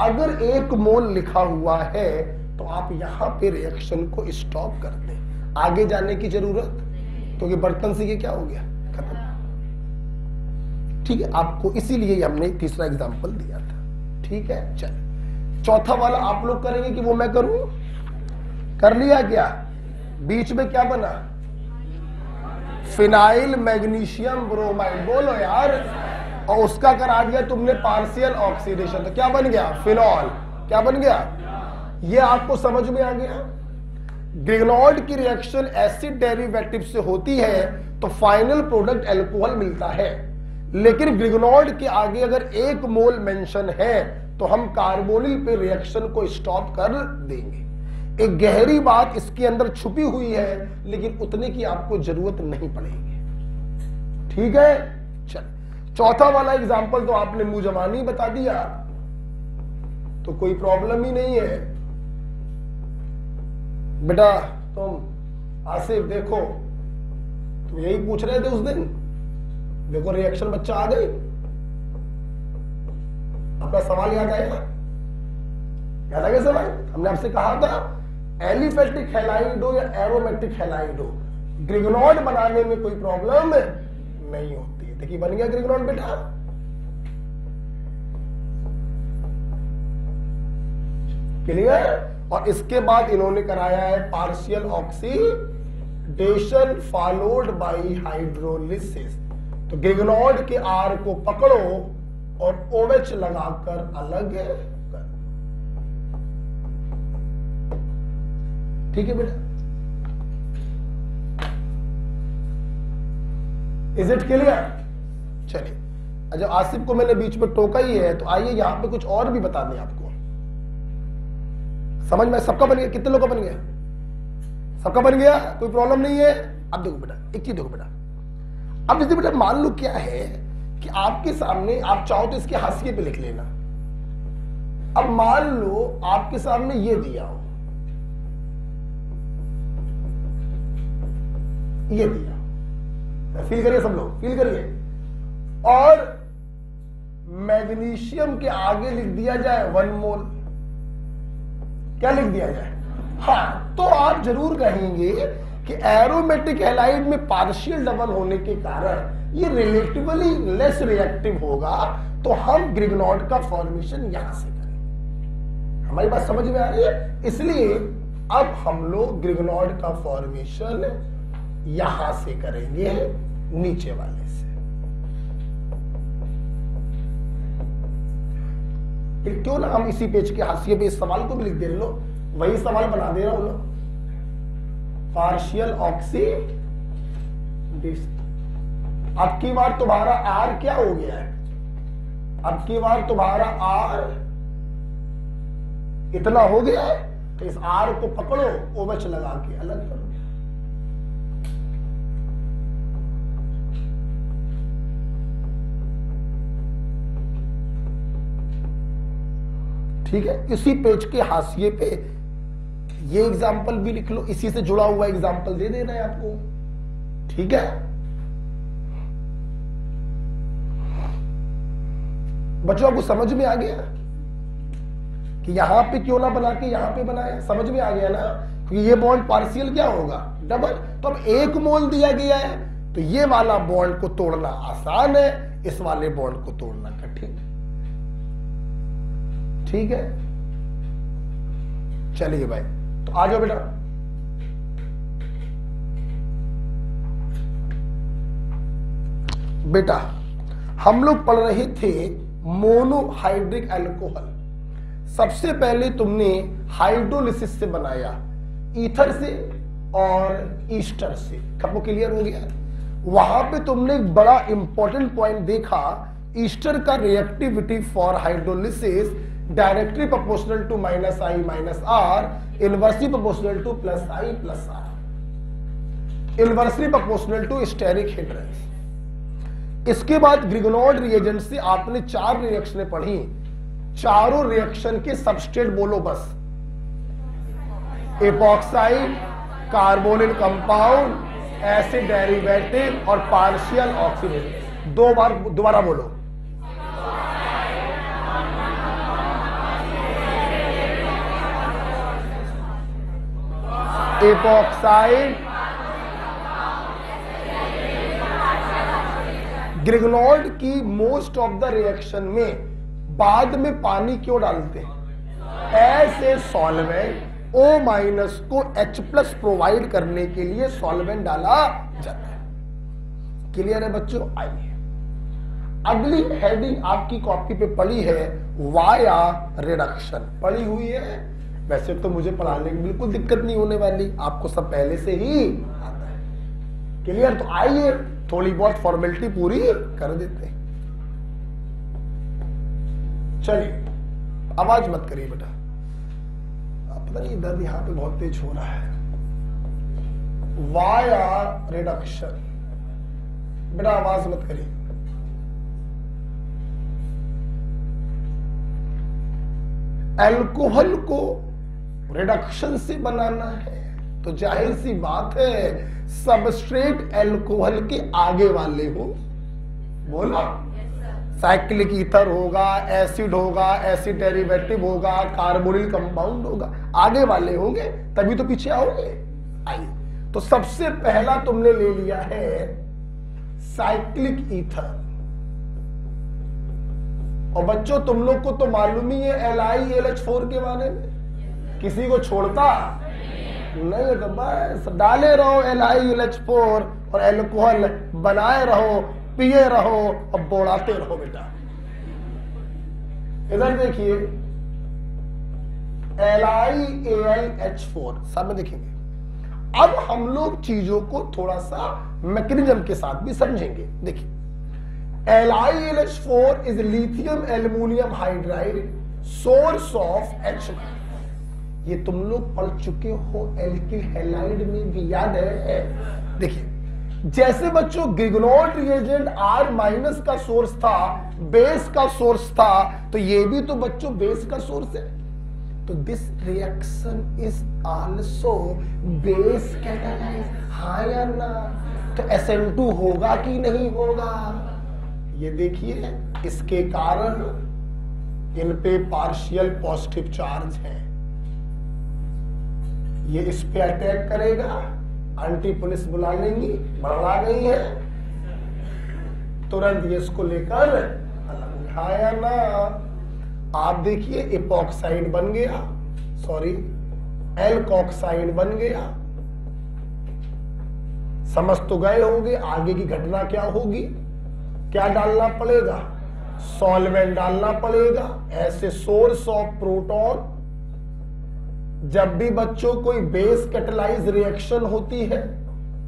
अगर 1 मोल लिखा हुआ है तो आप यहां पे रिएक्शन को स्टॉप कर दें, आगे जाने की जरूरत, क्योंकि बर्तन से ये क्या हो गया, खत्म। ठीक है, आपको इसीलिए हमने तीसरा एग्जांपल दिया था। ठीक है, चल चौथा वाला आप लोग करेंगे कि वो मैं करूं, कर लिया क्या, बीच में क्या बना, फिनाइल मैग्नीशियम ब्रोमाइड, बोलो यार, और उसका करा दिया तुमने पार्शियल ऑक्सीडेशन, तो क्या बन गया, फिनॉल, क्या बन गया, ये आपको समझ में आ गया। ग्रिग्नॉर्ड की रिएक्शन एसिड डेरिवेटिव से होती है तो फाइनल प्रोडक्ट अल्कोहल मिलता है, लेकिन ग्रिग्नॉर्ड के आगे अगर 1 मोल मेंशन है तो हम कार्बोनिल पे रिएक्शन को स्टॉप कर देंगे। एक गहरी बात इसके अंदर छुपी हुई है, लेकिन उतने की आपको जरूरत नहीं पड़ेगी। ठीक है, चल चौथा वाला एग्जांपल तो आपने मुंह जबानी बता दिया, तो कोई प्रॉब्लम ही नहीं है। बेटा तुम आसिफ देखो, तुम यही पूछ रहे थे उस दिन, देखो रिएक्शन बच्चा आ गई, अपना सवाल याद आएगा, याद आ गया सवाल, हमने आपसे कहा था एलिफेटिक हैलाइड हो या एरोमेटिक हैलाइड हो, ग्रिग्नॉर्ड बनाने में कोई प्रॉब्लम नहीं होती है। देखिए बन गया ग्रिग्नॉर्ड बेटा, क्लियर। और इसके बाद इन्होंने कराया है partial oxidation followed by hydrolysis, तो ग्रिग्नॉर्ड के आर को पकड़ो और OH लगाकर अलग कर, ठीक है बेटा, इज इट क्लियर। चलिए, अच्छा आसिफ को मैंने बीच में टोका ही है, तो आइए यहां पे कुछ और भी बता दें आपको, समझ में सबका बन गया, कितने लोग का बन गया, सबका बन गया, कोई प्रॉब्लम नहीं है। अब देखो बेटा, एक चीज देखो बेटा, अब जैसे बेटा मान लो क्या है कि आपके सामने, आप चाहो तो इसके हाशिए पे लिख लेना, अब मान लो आपके सामने ये दिया हो, ये दिया, फील करिए सब लोग, फील करिए, और मैग्नीशियम के आगे लिख दिया जाए 1 मोल, क्या लिख दिया जाए, हाँ, तो आप जरूर कहेंगे कि एरोमेटिक हैलाइड में पार्शियल डबल होने के कारण ये रिलेटिवली लेस रिएक्टिव होगा, तो हम ग्रिग्नॉर्ड का फॉर्मेशन यहां से करें। हमारी बात समझ में आ रही है, इसलिए अब हम लोग ग्रिग्नॉर्ड का फॉर्मेशन यहां से करेंगे, नीचे वाले से। क्यों ना हम इसी पेज के हाशिए पे इस सवाल को भी लिख दे रहे, लो वही सवाल बना दे रहा हूं, लो पार्शियल ऑक्सीडेशन। अब की बार तुम्हारा आर क्या हो गया है, अब की बार तुम्हारा आर इतना हो गया है, तो इस आर को पकड़ो, OH लगा के अलग करो, ठीक है, इसी पेज के हाशिए पे ये एग्जाम्पल भी लिख लो, इसी से जुड़ा हुआ एग्जाम्पल दे देना है आपको, ठीक है। बच्चों आपको समझ में आ गया कि यहां पे क्यों ना बना के यहां पे बनाया, समझ में आ गया ना, क्योंकि ये बॉन्ड पार्शियल क्या होगा, डबल। तो अब 1 मोल दिया गया है, तो ये वाला बॉन्ड को तोड़ना आसान है, इस वाले बॉन्ड को तोड़ना कठिन, ठीक है। चलिए भाई, तो आ जाओ बेटा। बेटा हम लोग पढ़ रहे थे मोनोहाइड्रिक अल्कोहल। सबसे पहले तुमने हाइड्रोलिसिस से बनाया, ईथर से और ईस्टर से, सबको क्लियर हो गया। वहां पे तुमने एक बड़ा इंपॉर्टेंट पॉइंट देखा, ईस्टर का reactivity for hydrolysis directly proportional to -I - R, inversely proportional to +I + R, inversely proportional to steric hindrance. इसके बाद ग्रिगनॉल्ड रिएजेंट से आपने 4 रिएक्शनें पढ़ी, चारों रिएक्शन के सबस्ट्रेट बोलो बस, epoxide, carbonyl compound, acid derivative और पार्शियल ऑक्सीडेशन। 2 बार दोबारा बोलो, एपॉक्साइड, ग्रिगनॉल्ड की मोस्ट ऑफ द रिएक्शन में बाद में पानी क्यों डालते हैं, ऐसे सॉल्वेंट O- को H+ प्रोवाइड करने के लिए सॉल्वेंट डाला जाता है। क्लियर है बच्चों। आइए अगली हेडिंग आपकी कॉपी पे पड़ी है वाया रिडक्शन, पड़ी हुई है। वैसे तो मुझे पढ़ाने की बिल्कुल दिक्कत नहीं होने वाली, आपको सब पहले से ही आता है। क्लियर। तो आइए थोड़ी बहुत फॉर्मेलिटी पूरी कर देते हैं। चलिए आवाज मत करिए बेटा, पता नहीं दर्द यहां पे बहुत तेज हो रहा है। वाया रिडक्शन, बेटा आवाज मत करिए। अल्कोहल को रिडक्शन से बनाना है तो जाहिर सी बात है सबस्ट्रेट अल्कोहल के आगे वाले हो, बोला साइक्लिक ईथर होगा, एसिड होगा, एसिड डेरिवेटिव होगा, कार्बोनिल कंपाउंड होगा, आगे वाले होंगे तभी तो पीछे आओगे। आइए तो सबसे पहला तुमने ले लिया है साइक्लिक ईथर। और बच्चों तुम लोग को तो मालूम ही है LiLH4 के बारे में, किसी को छोड़ता नहीं, तो बस डाले रहो LiLH4 और अल्कोहल बनाए रहो, पिए रहो और बोड़ाते रहो बेटा। इधर देखिए LiAlH4 सामने देखेंगे। अब हम लोग चीजों को थोड़ा सा मैकेनिज्म के साथ भी समझेंगे। देखिए LiLH4 is lithium aluminium hydride source of H। ये तुम लोग पढ़ चुके हो एल्किल हैलाइड में भी, याद है। देखिए जैसे बच्चों ग्रिगनॉल्ड रिएजेंट R- का सोर्स था, बेस का सोर्स था, तो ये भी तो बच्चों बेस का सोर्स है। तो this reaction is also base catalyse, हाँ या ना। तो SN2 होगा कि नहीं होगा, ये देखिए इसके कारण इन पे पार्शियल पॉजिटिव चार्ज है, ये इस पे अटैक करेगा, एंटी पुलिस बुला लेंगी, बढ़ा गई है, तुरंत ये इसको लेकर उठाया ना। आप देखिए एपॉक्साइड बन गया, सॉरी एल्कोक्साइड बन गया। समझ तो गए होंगे आगे की घटना क्या होगी। क्या डालना पड़ेगा, सॉल्वेंट डालना पड़ेगा, ऐसे सोर्स ऑफ प्रोटॉन। जब भी बच्चों कोई बेस कैटालाइज रिएक्शन होती है,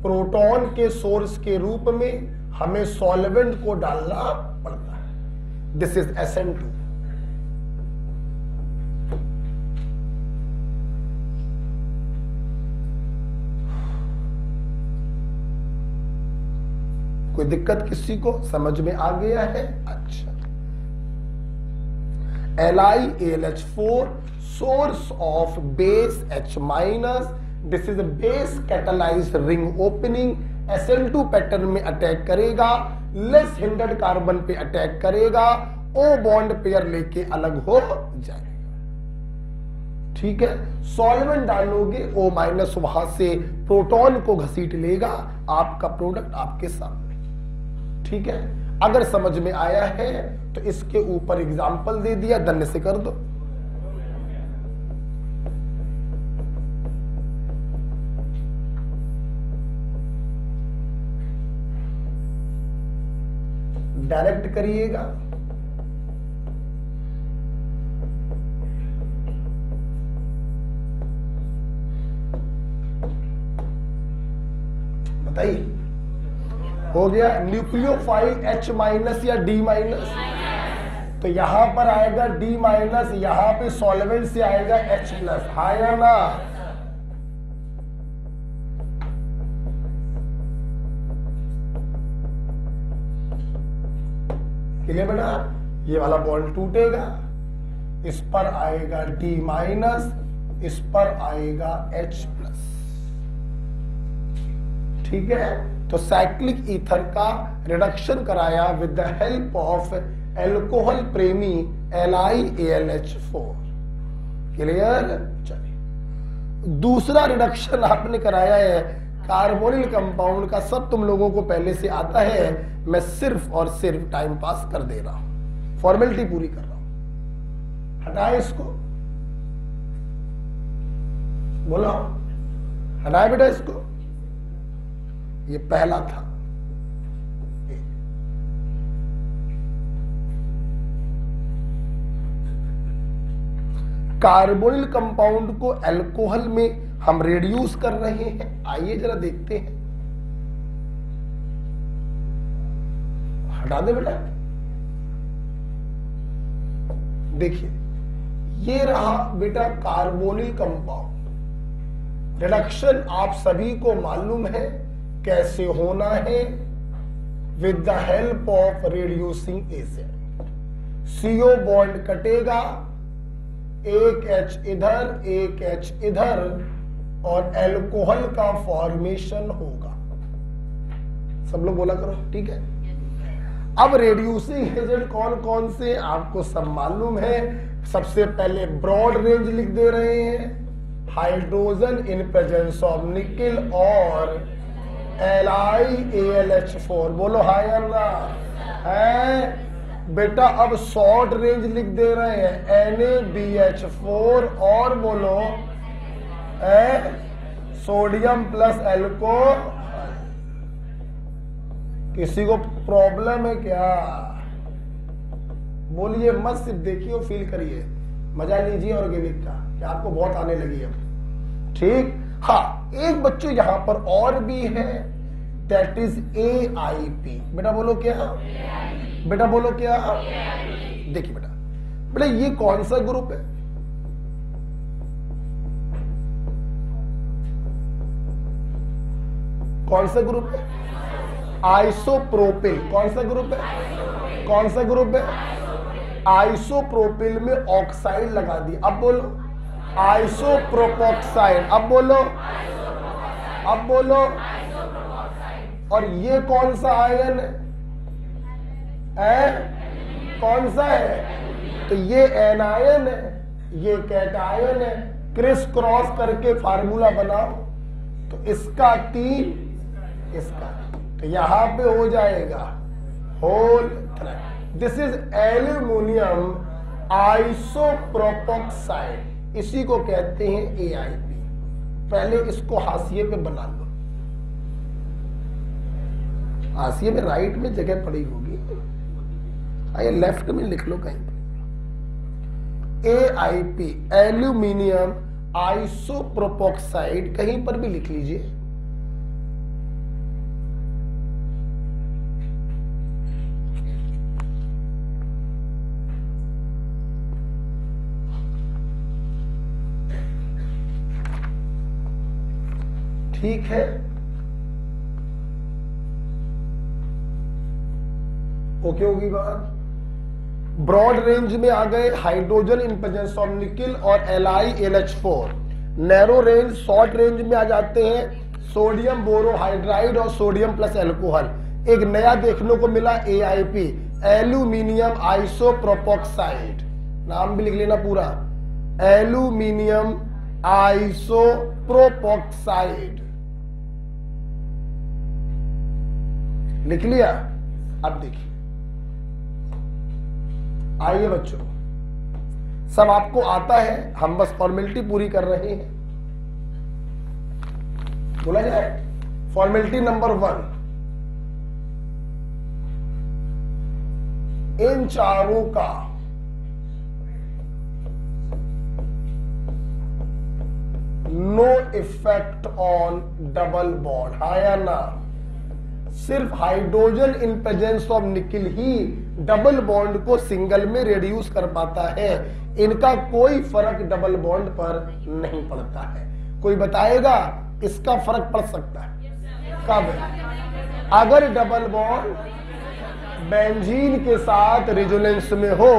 प्रोटॉन के सोर्स के रूप में हमें सॉल्वेंट को डालना पड़ता है। This is SN2। कोई दिक्कत किसी को, समझ में आ गया है। अच्छा LiAlH4 source of base H minus, this is a base catalyzed ring opening, SN2 pattern में अटैक करेगा, लेस हिंडर्ड कार्बन पे अटैक करेगा, O बॉन्ड पेयर लेके अलग हो जाएगा। ठीक है, सॉल्वेंट डालोगे O माइनस वहां से प्रोटॉन को घसीट लेगा, आपका प्रोडक्ट आपके सामने। ठीक है, अगर समझ में आया है तो इसके ऊपर एग्जाम्पल दे दिया, धन्य से कर दो। डायरेक्ट करिएगा। बताइए, हो गया। न्यूक्लियोफाइल H माइनस या D माइनस, तो यहां पर आएगा D माइनस, यहां पे सॉल्वेंट से आएगा H प्लस, हाँ या ना? क्लियर बेटा? ये वाला बॉन्ड टूटेगा, इस पर आएगा D माइनस, इस पर आएगा H प्लस। ठीक है, तो साइक्लिक ईथर का रिडक्शन कराया with the help of alcohol प्रेमी LiAlH4। क्लियर? चलिए, दूसरा रिडक्शन आपने कराया है कार्बोनिल कंपाउंड का, सब तुम लोगों को पहले से आता है, मैं सिर्फ और सिर्फ टाइम पास कर दे रहा हूं, फॉर्मेलिटी पूरी कर रहा हूं। हटाए इसको, बोलो हटाए बेटा इसको, ये पहला था। कार्बोनिल कंपाउंड को अल्कोहल में हम रिड्यूस कर रहे हैं, आइए जरा देखते हैं। हटा दे बेटा, देखिए ये रहा बेटा कार्बोनिल कंपाउंड। रिडक्शन आप सभी को मालूम है कैसे होना है, with the help of reducing agent. CO bond कटेगा, एक H इधर एक H इधर, और एल्कोहल का फॉर्मेशन होगा। सब लोग बोला करो, ठीक है। अब रेड्यूसिंग एजेंट कौन कौन से आपको सब मालूम है। सबसे पहले ब्रॉड रेंज लिख दे रहे हैं, hydrogen in presence of nickel और LiAlH4, बोलो हाय या ना? है बेटा। अब शॉर्ट रेंज लिख दे रहे हैं NaBH4 और बोलो सोडियम प्लस एल्कोहल। किसी को प्रॉब्लम है क्या? बोलिए मत, सिर्फ देखिए फील करिए, मजा लीजिए ऑर्गेनिक का, कि आपको बहुत आने लगी है। ठीक, हाँ एक बच्चों यहां पर और भी है, दैट इज AIP। बेटा बोलो क्या? बेटा बोलो क्या? देखिए बेटा, बेटा ये कौन सा ग्रुप है? कौन सा ग्रुप है? आइसोप्रोपिल। कौन सा ग्रुप है? कौन सा ग्रुप है? आइसोप्रोपिल में ऑक्साइड लगा दी। अब बोलो आइसोप्रोपोक्साइड। अब बोलो, अब बोलो। और ये कौन सा आयन है? कौन सा है? तो ये एनायन है, ये कैटायन है। क्रिस क्रॉस करके फार्मूला बनाओ, तो इसका 3, इसका, तो यहां पे हो जाएगा hole. This is aluminium isopropoxide, इसी को कहते हैं AIP। पहले इसको हाशिए पे बना लो, हाशिए में राइट में जगह पड़ी होगी, आइए लेफ्ट में लिख लो कहीं पे AIP, एल्यूमिनियम आइसोप्रोपोक्साइड, कहीं पर भी लिख लीजिए। ठीक है, ओके होगी बात। ब्रॉड रेंज में आ गए hydrogen in presence of nickel और LiLH4। Narrow range short range में आ जाते हैं सोडियम बोरोहाइड्राइड और सोडियम प्लस एल्कोहल। एक नया देखने को मिला AIP, एल्यूमिनियम आइसोप्रोपोक्साइड, नाम भी लिख लेना पूरा, एल्यूमिनियम आइसोप्रोपोक्साइड, लिख लिया। अब देखिए, आइए बच्चों, सब आपको आता है, हम बस फॉर्मेलिटी पूरी कर रहे हैं। बोला जाए फॉर्मेलिटी नंबर 1, इन चारों का no effect on double bond, हाँ या ना? सिर्फ hydrogen in presence of nickel ही डबल बॉन्ड को सिंगल में रिड्यूस कर पाता है। इनका कोई फर्क डबल बॉन्ड पर नहीं पड़ता है। कोई बताएगा इसका फर्क पड़ सकता है? कब? अगर डबल बॉन्ड बेंजीन के साथ रेजोनेंस में हो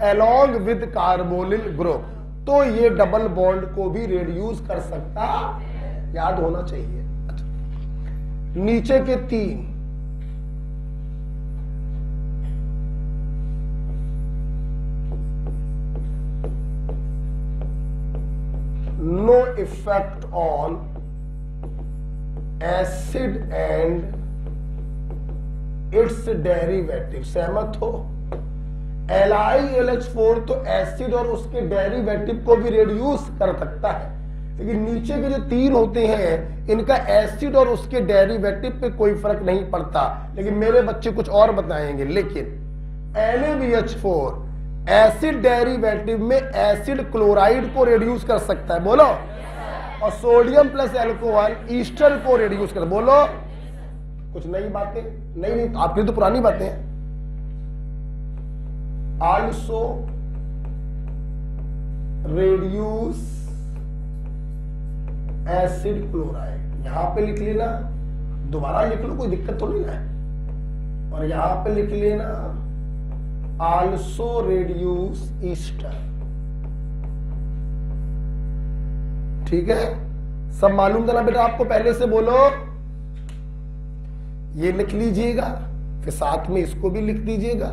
अलोंग विद कार्बोनिल ग्रुप, तो ये डबल बॉन्ड को भी रिड्यूस कर सकता, याद होना चाहिए। नीचे के 3 no effect on acid and its derivative, सहमत हो? LiLH4 तो एसिड और उसके डेरिवेटिव को भी रिड्यूस कर सकता है, लेकिन नीचे के जो 3 होते हैं इनका एसिड और उसके डेरिवेटिव पे कोई फर्क नहीं पड़ता। लेकिन मेरे बच्चे कुछ और बताएंगे। लेकिन NaBH4 एसिड डेरिवेटिव में एसिड क्लोराइड को रिड्यूस कर सकता है, बोलो। और सोडियम प्लस एल्कोहल ईस्टर को रिड्यूस कर, बोलो। कुछ नई बातें? नहीं, आपकी तो पुरानी बातें हैं। आल्सो रेड्यूस एसिड क्लोराइड, यहां पे लिख लेना, दोबारा लिख लो, कोई दिक्कत तो नहीं है। और यहां पे लिख लेना आल्सो रेड्यूस ईस्टर, ठीक है? सब मालूम था ना बेटा आपको? पहले से बोलो, ये लिख लीजिएगा, फिर साथ में इसको भी लिख दीजिएगा।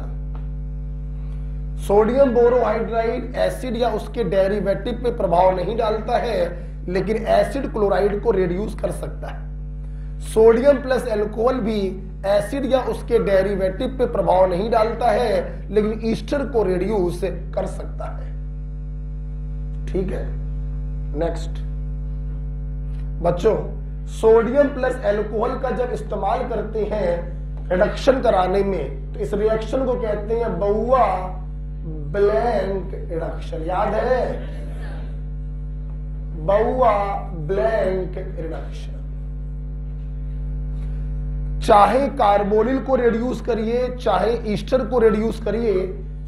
सोडियम बोरोहाइड्राइड एसिड या उसके डेरिवेटिव पे प्रभाव नहीं डालता है, लेकिन एसिड क्लोराइड को रिड्यूस कर सकता है। सोडियम प्लस एल्कोहल भी एसिड या उसके डेरिवेटिव पे प्रभाव नहीं डालता है, लेकिन ईस्टर को रिड्यूस कर सकता है, ठीक है? नेक्स्ट बच्चों, सोडियम प्लस एल्कोहल का जब इस्तेमाल करते हैं रिडक्शन कराने में, तो इस रिएक्शन को कहते हैं बहुआ ब्लैंक रिडक्शन, याद है? बहुआ ब्लैंक रिडक्शन। चाहे कार्बोनिल को रिड्यूस करिए, चाहे ईस्टर को रिड्यूस करिए,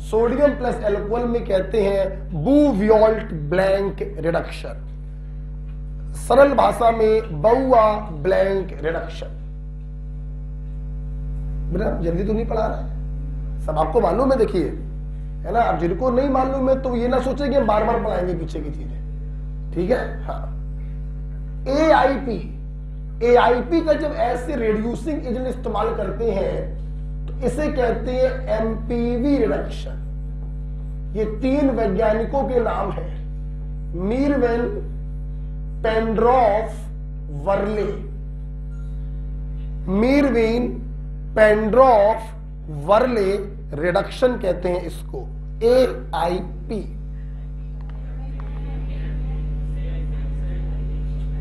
सोडियम प्लस एल्कोहल में कहते हैं बुवियोल्ट ब्लैंक रिडक्शन। सरल भाषा में बहुआ ब्लैंक रिडक्शन। बेटा जल्दी तो नहीं पढ़ा रहा है, सब आपको मालूम है, देखिए, है ना? अब जिनको नहीं मालूम है तो ये ना सोचे कि हम बार बार पढ़ाएंगे पीछे की चीजें, ठीक है? हाँ, AIP का जब ऐसे रिड्यूसिंग एजेंट इस्तेमाल करते हैं तो इसे कहते हैं MPV रिडक्शन। ये 3 वैज्ञानिकों के नाम है, मीरवेन, पेंड्रॉफ, वर्ले। मीरवेन, पेंड्रॉफ, वर्ले रिडक्शन कहते हैं इसको, AIP।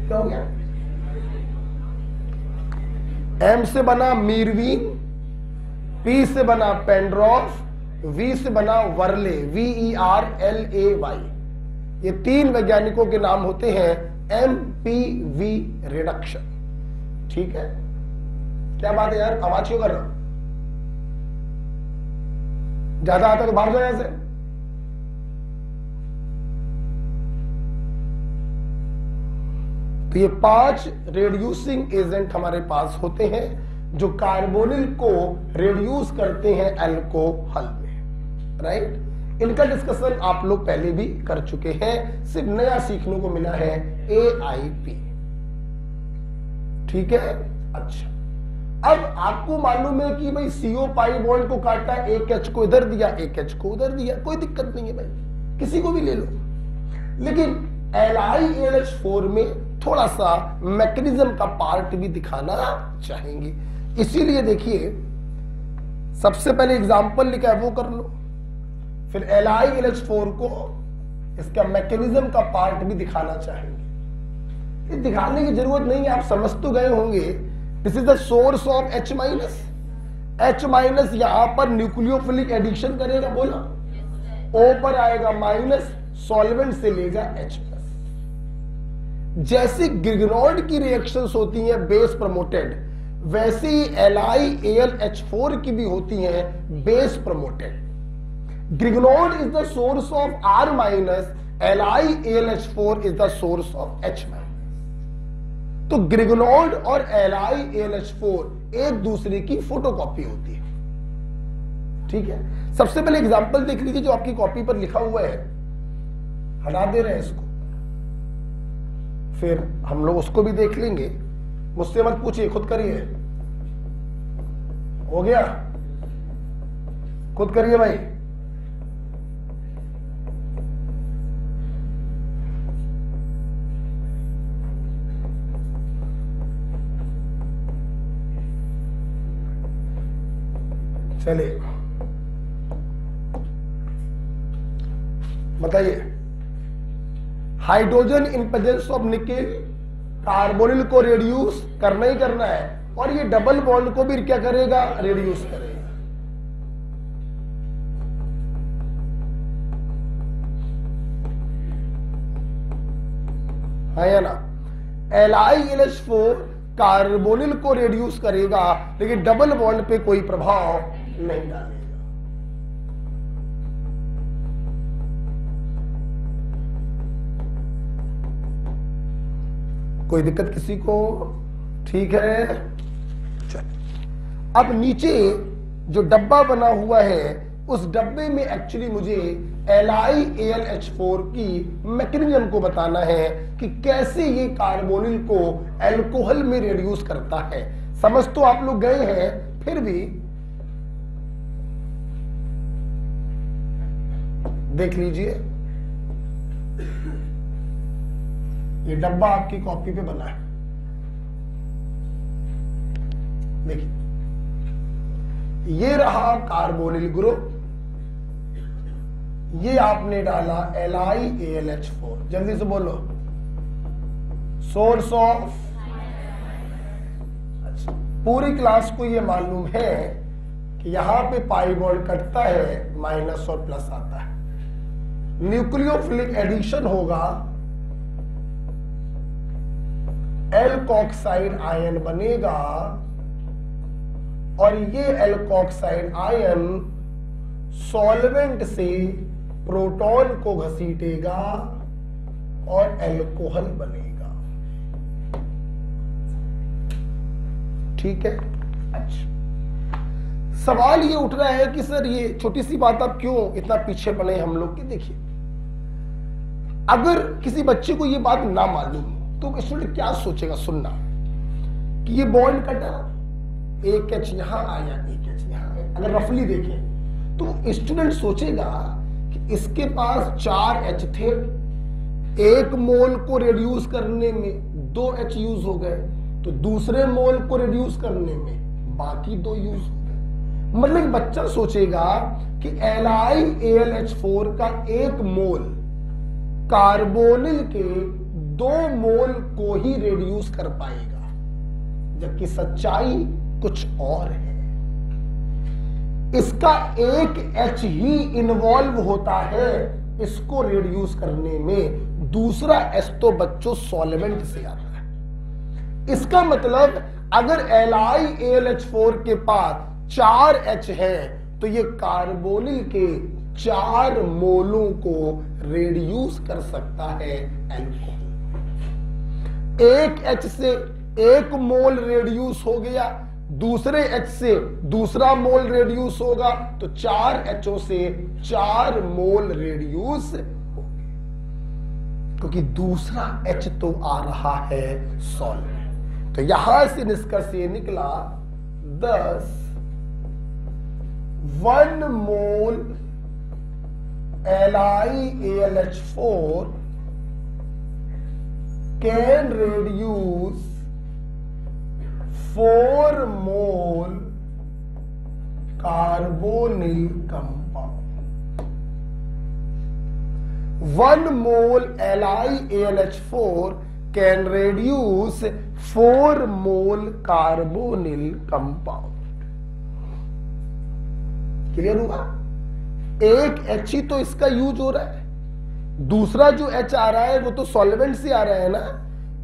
क्या हो गया? M से बना मीरवीन, P से बना पेंड्रॉफ, V से बना वर्ले, VERLAY। ये 3 वैज्ञानिकों के नाम होते हैं MPV रिडक्शन, ठीक है? क्या बात है यार, आवाज क्यों कर रहा हूं? ज्यादा आता तो बाहर जाओ यहां से। तो ये 5 रिड्यूसिंग एजेंट हमारे पास होते हैं जो कार्बोनिल को रिड्यूस करते हैं अल्कोहल में। राइट। इनका डिस्कशन आप लोग पहले भी कर चुके हैं, सिर्फ नया सीखने को मिला है AIP। ठीक है। अच्छा, अब आपको मालूम है कि भाई CO पाई बॉन्ड को काटा, एक H को इधर दिया, एक H को उधर दिया, कोई दिक्कत नहीं है भाई, किसी को भी ले लो। लेकिन LiAlH4 में थोड़ा सा मैकेनिज्म का पार्ट भी दिखाना चाहेंगे, इसीलिए देखिए सबसे पहले एग्जांपल लिखा है वो कर लो, फिर LiAlH4 को इसका मैकेनिज्म का पार्ट भी दिखाना चाहेंगे। ये दिखाने की जरूरत नहीं है, आप समझ तो गए होंगे। This is the source of H minus. H minus यहां पर न्यूक्लियोफिलिक एडिशन करेगा, बोला O पर आएगा माइनस, सॉल्वेंट से लेगा H प्लस। जैसे ग्रिगनॉल्ड की रिएक्शंस होती हैं बेस प्रमोटेड, वैसे ही LiAlH4 की भी होती हैं base promoted. Grignard is the source of R minus, LiAlH4 is the source of H minus. तो ग्रिगनॉल्ड और LiAlH4 एक दूसरे की फोटोकॉपी होती है। ठीक है, सबसे पहले एग्जांपल देख लीजिए जो आपकी कॉपी पर लिखा हुआ है, हटा दे रहे हैं इसको, फिर हम लोग उसको भी देख लेंगे। मुझसे मत पूछिए, खुद करिए। हो गया, खुद करिए भाई। चलिए बताइए, hydrogen in presence of nickel carbonyl को रिड्यूस करना ही करना है, और ये डबल बॉन्ड को भी क्या करेगा, रिड्यूस करेगा। है या ना। LiAlH4 कार्बोनिल को रिड्यूस करेगा, लेकिन डबल बॉन्ड पे कोई प्रभाव नहीं डालेगा। कोई दिक्कत किसी को? ठीक है। चल, अब नीचे जो डब्बा बना हुआ है, उस डब्बे में एक्चुअली मुझे LiAlH4 की मैकेनिज्म को बताना है कि कैसे ये कार्बोनिल को अल्कोहल में रिड्यूस करता है। समझ तो आप लोग गए हैं, फिर भी देख लीजिए। ये डब्बा आपकी कॉपी पे बना है, देखिए ये रहा कार्बोनिल ग्रुप, ये आपने डाला LiAlH4। जल्दी से बोलो, सोर्स ऑफ। अच्छा, पूरी क्लास को ये मालूम है कि यहां पे पाई बॉन्ड कटता है, माइनस और प्लस आता है, न्यूक्लियोफिलिक एडिशन होगा, एल्कोक्साइड आयन बनेगा, और ये एल्कोक्साइड आयन सॉल्वेंट से प्रोटॉन को घसीटेगा और एल्कोहल बनेगा। ठीक है। अच्छा, सवाल ये उठ रहा है कि सर ये छोटी सी बात आप क्यों इतना पीछे पड़े हम लोग के। देखिए, अगर किसी बच्चे को ये बात ना मालूम हो तो स्टूडेंट क्या सोचेगा, सुनना कि ये बॉन्ड कटा, एक H यहां आया, एक H यहां आया। अगर रफली देखें तो स्टूडेंट सोचेगा कि इसके पास 4 H थे, एक मोल को रिड्यूस करने में 2 H यूज हो गए, तो दूसरे मोल को रिड्यूस करने में बाकी 2 यूज हो गए। मतलब बच्चा सोचेगा कि LiAlH4 का 1 मोल कार्बोनिल के 2 मोल को ही रिड्यूस कर पाएगा, जबकि सच्चाई कुछ और है। इसका 1 H ही इन्वॉल्व होता है इसको रिड्यूस करने में, दूसरा H तो बच्चों सॉल्वेंट से आता है। इसका मतलब अगर LiAlH4 के पास 4 H है तो ये कार्बोनिल के 4 मोलों को रिड्यूस कर सकता है अल्कोहल। 1 H से 1 मोल रिड्यूस हो गया, दूसरे H से दूसरा मोल रेड्यूस होगा तो 4 HO से 4 मोल रेड्यूस, क्योंकि दूसरा H तो आ रहा है सॉल्वेंट। तो यहां से निष्कर्ष ये निकला 10 1 मोल LiAlH4 can reduce 4 mole carbonyl compound। 1 mole LiAlH4 can reduce 4 mole carbonyl compound। Clear हुआ? एक H ही तो इसका यूज हो रहा है, दूसरा जो H आ रहा है वो तो सॉल्वेंट से आ रहा है ना,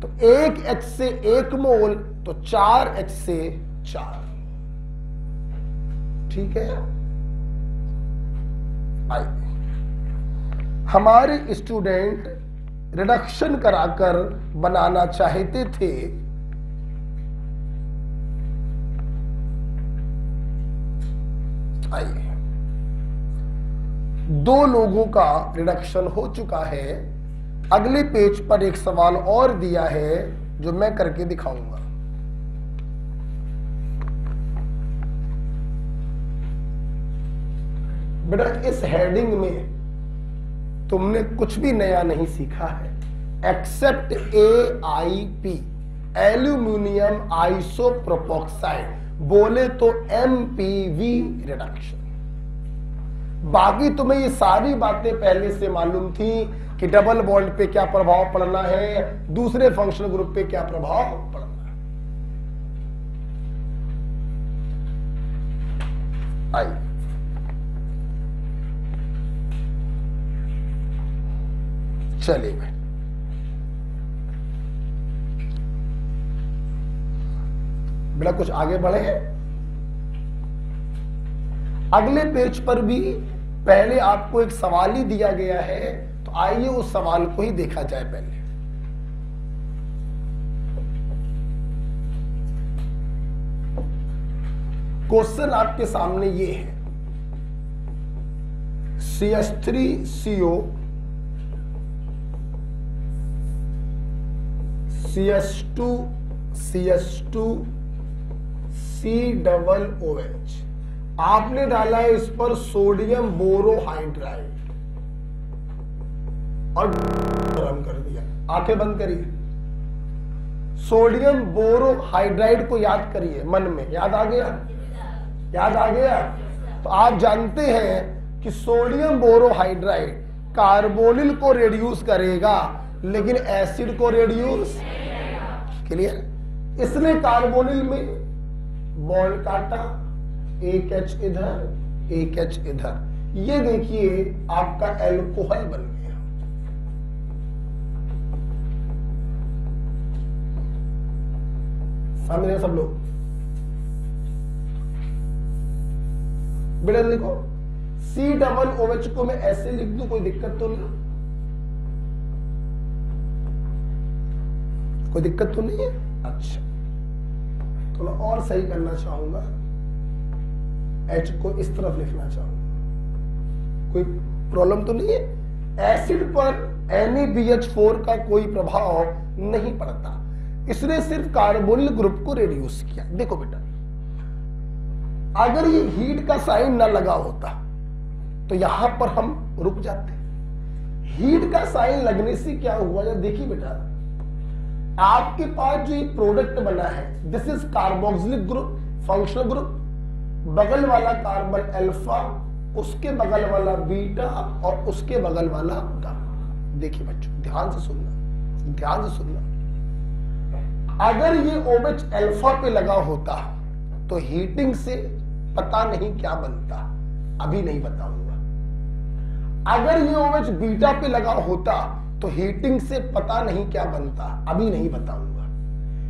तो एक H से 1 मोल तो 4 H से 4। ठीक है। आइए, हमारे स्टूडेंट रिडक्शन कराकर बनाना चाहते थे आइए, 2 लोगों का रिडक्शन हो चुका है। अगले पेज पर एक सवाल और दिया है जो मैं करके दिखाऊंगा। बेटा इस हेडिंग में तुमने कुछ भी नया नहीं सीखा है एक्सेप्ट AIP, एल्यूमिनियम आइसोप्रोपोक्साइड, बोले तो MPV रिडक्शन। बाकी तुम्हें ये सारी बातें पहले से मालूम थी कि डबल बॉन्ड पे क्या प्रभाव पड़ना है, दूसरे फंक्शनल ग्रुप पे क्या प्रभाव पड़ना है। आइए, चलिए भाई, बेटा कुछ आगे बढ़े हैं। अगले पेज पर भी पहले आपको एक सवाल ही दिया गया है, तो आइए उस सवाल को ही देखा जाए। पहले क्वेश्चन आपके सामने ये है, CH3CO CH2 COOH, आपने डाला है इस पर सोडियम बोरोहाइड्राइड और गरम कर दिया। आंखें बंद करिए, सोडियम बोरोहाइड्राइड को याद करिए मन में। याद आ गया? याद आ गया? तो आप जानते हैं कि सोडियम बोरोहाइड्राइड कार्बोनिल को रिड्यूस करेगा लेकिन एसिड को रिड्यूस। क्लियर? इसने कार्बोनिल में बॉन्ड काटा, एक H इधर एक H इधर, ये देखिए आपका एल्कोहल बन गया। समझे सब लोग? बेटा देखो, COOH को मैं ऐसे लिख दूं, कोई दिक्कत तो नहीं? कोई दिक्कत तो नहीं है? अच्छा, तो मैं और सही करना चाहूंगा, H को इस तरफ लिखना चाहूंगा। कोई प्रॉब्लम तो नहीं है? एसिड पर NaBH4 का कोई प्रभाव नहीं पड़ता, इसने सिर्फ कार्बोनिल ग्रुप को रिड्यूस किया। देखो बेटा, अगर ये हीट का साइन ना लगा होता तो यहां पर हम रुक जाते। हीट का साइन लगने से क्या हुआ, देखिए बेटा, आपके पास जो ये प्रोडक्ट बना है, this is carboxylic group, functional group, बगल वाला कार्बन अल्फा, उसके बगल वाला बीटा और उसके बगल वाला गामा। देखिए बच्चों, ध्यान से सुनना, ध्यान से सुनना। अगर ये OH अल्फा पे लगा होता तो हीटिंग से पता नहीं क्या बनता, अभी नहीं बताऊंगा। अगर ये OH बीटा पे लगा होता तो हीटिंग से पता नहीं क्या बनता, अभी नहीं बताऊंगा।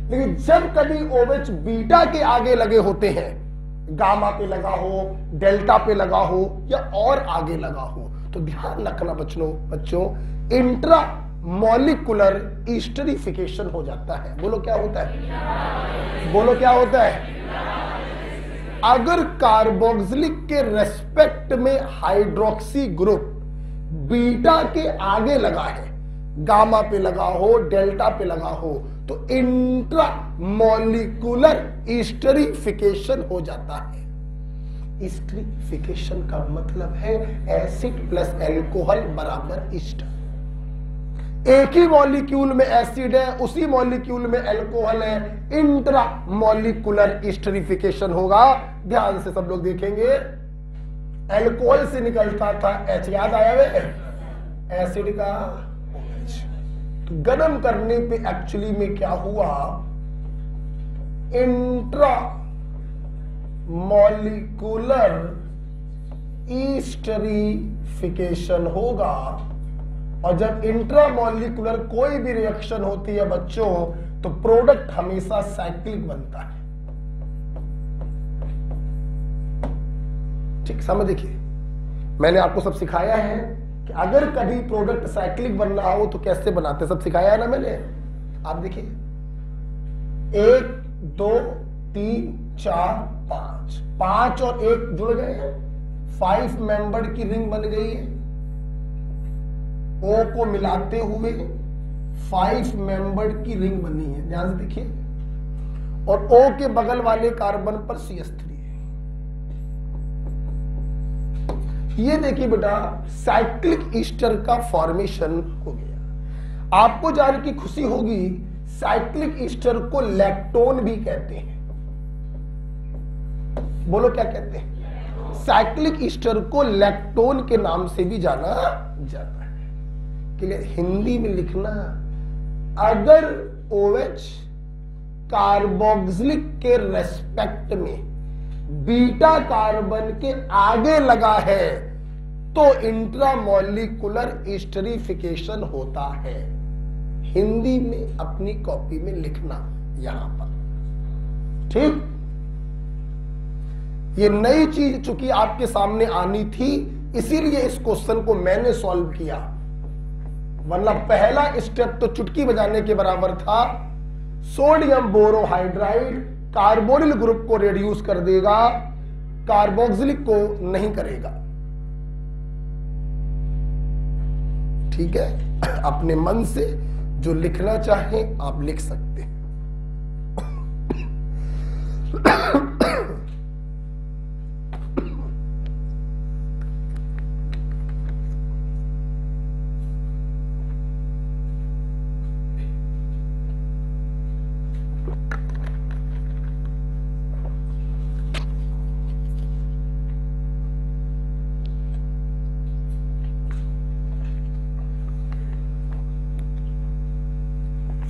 लेकिन जब कभी OH बीटा के आगे लगे होते हैं, गामा पे लगा हो, डेल्टा पे लगा हो या और आगे लगा हो, तो ध्यान रखना बच्चों, इंट्रा मॉलिक्यूलर ईस्टरिफिकेशन हो जाता है। बोलो क्या होता है? बोलो क्या होता है? अगर कार्बोक्सिलिक के रेस्पेक्ट में हाइड्रोक्सी ग्रुप बीटा के आगे लगा है, गामा पे लगा हो, डेल्टा पे लगा हो, तो इंट्रा मॉलिक्यूलर एस्टरिफिकेशन हो जाता है। एस्टरिफिकेशन का मतलब है एसिड प्लस एल्कोहल बराबर ईस्टर। एक ही मॉलिक्यूल में एसिड है, उसी मॉलिक्यूल में अल्कोहल है, इंट्रा मॉलिक्यूलर एस्टरिफिकेशन होगा। ध्यान से सब लोग देखेंगे, अल्कोहल से निकलता था एच, याद आया वे, एसिड का OH। तो गर्म करने पे एक्चुअली में क्या हुआ, इंट्रा मॉलिक्यूलर एस्टरिफिकेशन होगा। और जब इंट्रामॉलिक्यूलर कोई भी रिएक्शन होती है बच्चों, तो प्रोडक्ट हमेशा साइक्लिक बनता है। ठीक, समझ देखिए, मैंने आपको सब सिखाया है कि अगर कभी प्रोडक्ट साइक्लिक बन रहा हो तो कैसे बनाते, सब सिखाया है ना मैंने। आप देखिए, 1 2 3 4 5, 5 और 1 जुड़ गए हैं, 5 मेंबर की रिंग बन गई है। O को मिलाते हुए 5 मेंबर्ड की रिंग बनी है, ध्यान से देखिए। और O के बगल वाले कार्बन पर CH3 है। ये देखिए बेटा, साइक्लिक ईस्टर का फॉर्मेशन हो गया। आपको जान की खुशी होगी, साइक्लिक ईस्टर को लैक्टोन भी कहते हैं। बोलो क्या कहते हैं? साइक्लिक ईस्टर को लैक्टोन के नाम से भी जाना जाता है। हिंदी में लिखना, अगर OH कार्बोक्सिलिक के रेस्पेक्ट में बीटा कार्बन के आगे लगा है तो इंट्रामॉलिक्यूलर एस्टरिफिकेशन होता है। हिंदी में अपनी कॉपी में लिखना यहां पर, ठीक। ये नई चीज चूंकि आपके सामने आनी थी, इसीलिए इस क्वेश्चन को मैंने सॉल्व किया, वरना पहला स्टेप तो चुटकी बजाने के बराबर था। सोडियम बोरोहाइड्राइड कार्बोनिल ग्रुप को रिड्यूस कर देगा, कार्बोक्सिलिक को नहीं करेगा। ठीक है, अपने मन से जो लिखना चाहे आप लिख सकते हैं।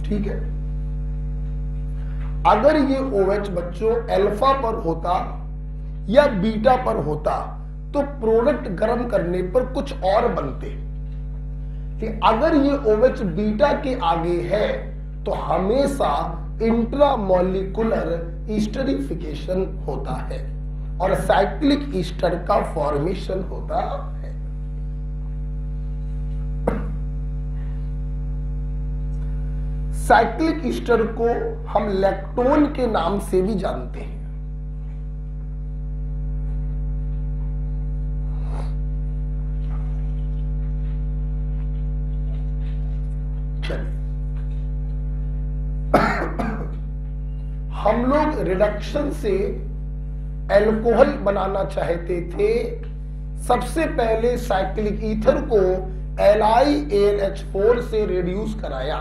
ठीक है, अगर ये OH बच्चों अल्फा पर होता या बीटा पर होता तो प्रोडक्ट गर्म करने पर कुछ और बनते। कि अगर ये OH बीटा के आगे है तो हमेशा इंट्रामॉलिक्यूलर एस्टरिफिकेशन होता है और साइक्लिक ईस्टर का फॉर्मेशन होता है। साइक्लिक ईस्टर को हम लैक्टोन के नाम से भी जानते हैं। हम लोग रिडक्शन से अल्कोहल बनाना चाहते थे। सबसे पहले साइक्लिक ईथर को LiAlH4 से रिड्यूस कराया।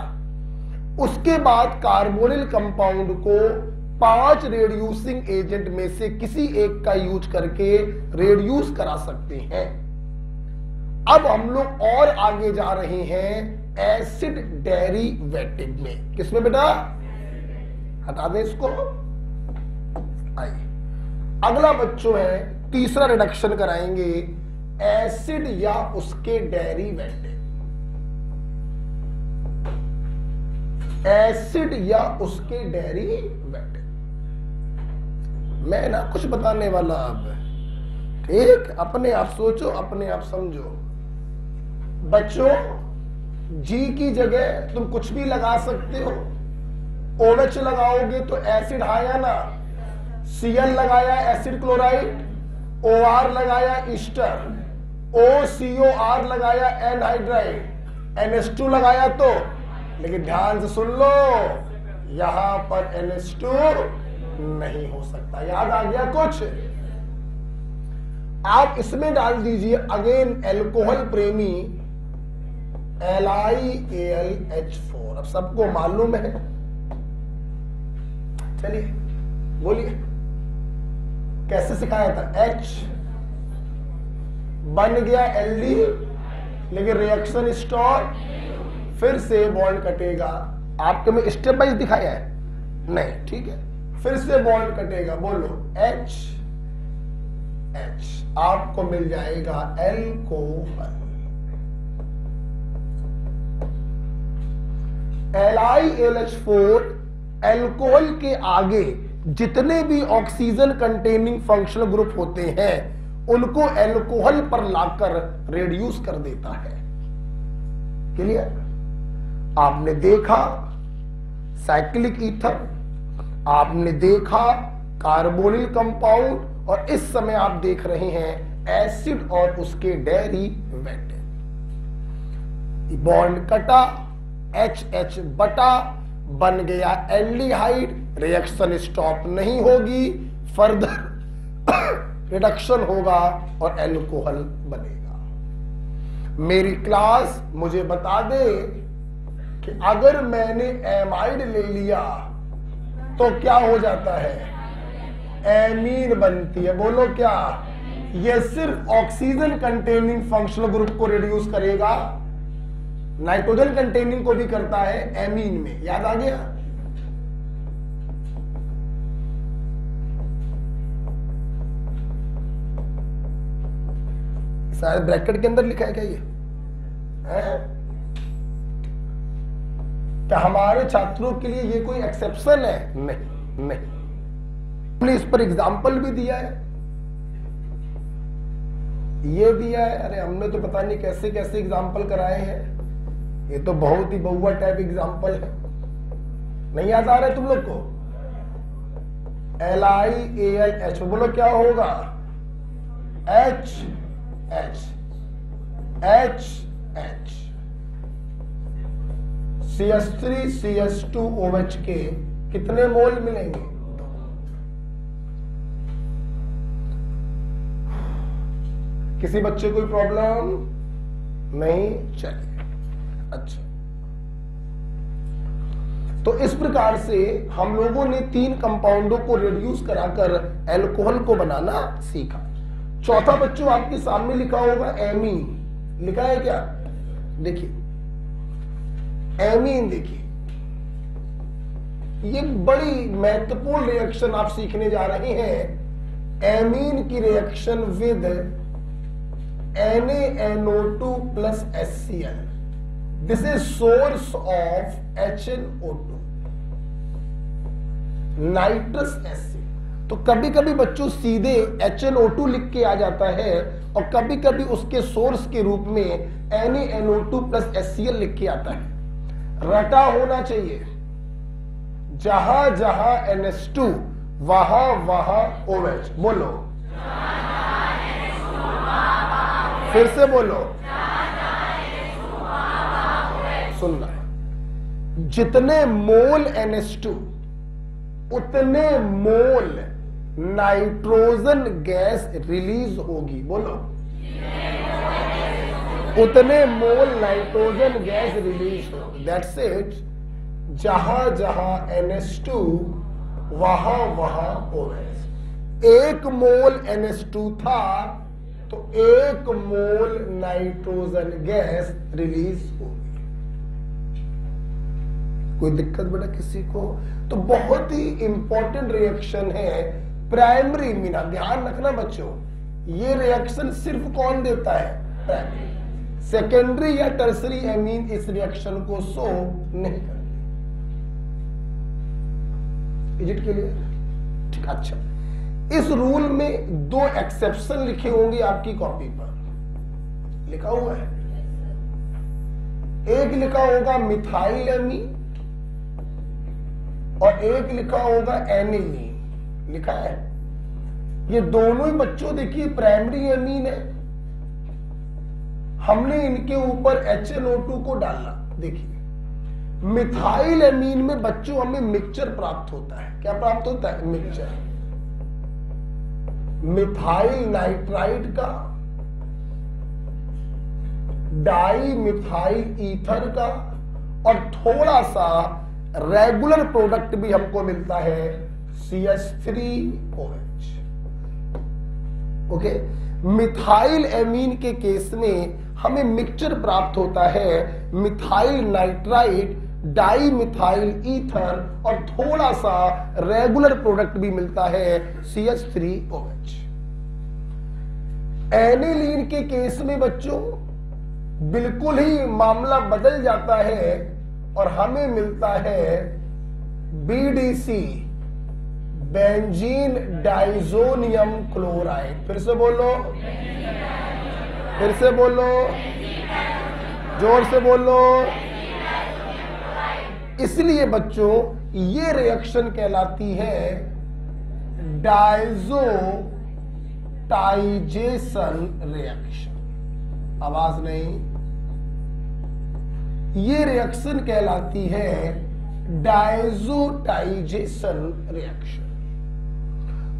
उसके बाद कार्बोनिल कंपाउंड को 5 रेड्यूसिंग एजेंट में से किसी एक का यूज करके रेड्यूस करा सकते हैं। अब हम लोग और आगे जा रहे हैं एसिड डेरिवेटिव में। किसमें बेटा? हटा दे इसको। आइए अगला बच्चों है, तीसरा रिडक्शन कराएंगे, एसिड या उसके डेरिवेटिव। एसिड या उसके डेरिवेटिव। मैं ना कुछ बताने वाला अब, ठीक? अपने आप सोचो, अपने आप समझो। बच्चों, जी की जगह तुम कुछ भी लगा सकते हो। OH लगाओगे तो एसिड आया ना, Cl लगाया एसिड क्लोराइड, OR लगाया ईस्टर, OCOR लगाया एनहाइड्राइड, NH2 लगाया तो, लेकिन ध्यान से सुन लो यहां पर NH2 नहीं हो सकता। याद आ गया कुछ? आप इसमें डाल दीजिए अगेन एल्कोहल प्रेमी LiAlH4। अब सबको मालूम है, चलिए बोलिए कैसे सिखाया था। H बन गया Ld, लेकिन रिएक्शन स्टॉप, फिर से बॉन्ड कटेगा। आपके में स्टेप बाइज दिखाया है नहीं, ठीक है, फिर से बॉन्ड कटेगा। बोलो H H, आपको मिल जाएगा एल्कोहल। LiAlH4 एल्कोहल के आगे जितने भी ऑक्सीजन कंटेनिंग फंक्शनल ग्रुप होते हैं उनको एल्कोहल पर लाकर रिड्यूस कर देता है। क्लियर? आपने देखा साइक्लिक ईथर, आपने देखा कार्बोनिल कंपाउंड, और इस समय आप देख रहे हैं एसिड और उसके डेरिवेटिव। बॉन्ड कटा, HH बटा, बन गया एल्डिहाइड, रिएक्शन स्टॉप नहीं होगी, फर्दर रिडक्शन होगा और एल्कोहल बनेगा। मेरी क्लास मुझे बता दे कि अगर मैंने एमाइड ले लिया तो क्या हो जाता है? एमीन बनती है। बोलो क्या? यह सिर्फ ऑक्सीजन कंटेनिंग फंक्शनल ग्रुप को रिड्यूस करेगा, नाइट्रोजन कंटेनिंग को भी करता है एमीन में। याद आ गया? शायद ब्रैकेट के अंदर लिखा है क्या ये? क्या हमारे छात्रों के लिए ये कोई एक्सेप्शन है? नहीं नहीं। हमने इस पर एग्जाम्पल भी दिया है, ये दिया है। अरे हमने तो पता नहीं कैसे कैसे एग्जाम्पल कराए हैं, ये तो बहुत ही बहुआ टाइप एग्जाम्पल है। नहीं याद आ रहा है तुम लोग को? LiAlH, बोलो क्या होगा? H H H H, CH3 CH2 OH के कितने मोल मिलेंगे? किसी बच्चे कोई प्रॉब्लम नहीं? चलिए अच्छा। तो इस प्रकार से हम लोगों ने 3 कंपाउंडों को रिड्यूस कराकर एल्कोहल को बनाना सीखा। चौथा बच्चों आपके सामने लिखा होगा एमीन। लिखा है क्या? देखिए एमीन, देखिए ये बड़ी महत्वपूर्ण रिएक्शन आप सीखने जा रहे हैं। एमीन की reaction with NaNO2 plus HCl, this is source of HNO2, nitrous acid. तो कभी कभी बच्चों सीधे HNO2 लिख के आ जाता है और कभी कभी उसके सोर्स के रूप में NaNO2 plus HCl लिख के आता है। रटा होना चाहिए, जहां जहां NH2 वहां वहां OH। बोलो फिर से बोलो, सुनना है। जितने मोल NH2 उतने मोल नाइट्रोजन गैस रिलीज होगी। बोलो उतने मोल नाइट्रोजन गैस रिलीज होगी। That's it. जहां जहां NH2 वहां वहां OH। 1 मोल NH2 था तो 1 मोल नाइट्रोजन गैस रिलीज होगी। कोई दिक्कत बेटा किसी को? तो बहुत ही इंपॉर्टेंट रिएक्शन है प्राइमरी मीना। ध्यान रखना बच्चों, ये रिएक्शन सिर्फ कौन देता है? प्राइमरी। सेकेंडरी या टर्सरी एमीन इस रिएक्शन को शो नहीं करते। Is it clear? ठीक, अच्छा। इस रूल में 2 एक्सेप्शन लिखे होंगे आपकी कॉपी पर, लिखा हुआ है। एक लिखा होगा मिथाइल एमीन और एक लिखा होगा एनिलीन। लिखा है। ये दोनों ही बच्चों देखिए प्राइमरी एमीन है, हमने इनके ऊपर HNO2 को डाला। देखिए मिथाइल एमीन में बच्चों हमें मिक्सचर प्राप्त होता है। क्या प्राप्त होता है? मिक्सचर। मिथाइल नाइट्राइड का, डाई मिथाइल ईथर का, और थोड़ा सा रेगुलर प्रोडक्ट भी हमको मिलता है CH3OH। ओके, मिथाइल एमीन के केस में हमें मिक्सचर प्राप्त होता है methyl nitride, di methyl ether, और थोड़ा सा रेगुलर प्रोडक्ट भी मिलता है CH3OH। एनिलीन के केस में बच्चों बिल्कुल ही मामला बदल जाता है और हमें मिलता है BDC, बेंजीन डाइजोनियम क्लोराइड। फिर से बोलो, फिर से बोलो, जोर से बोलो। इसलिए बच्चों ये रिएक्शन कहलाती है डाइजोटाइजेशन रिएक्शन। आवाज नहीं, ये रिएक्शन कहलाती है डाइजोटाइजेशन रिएक्शन।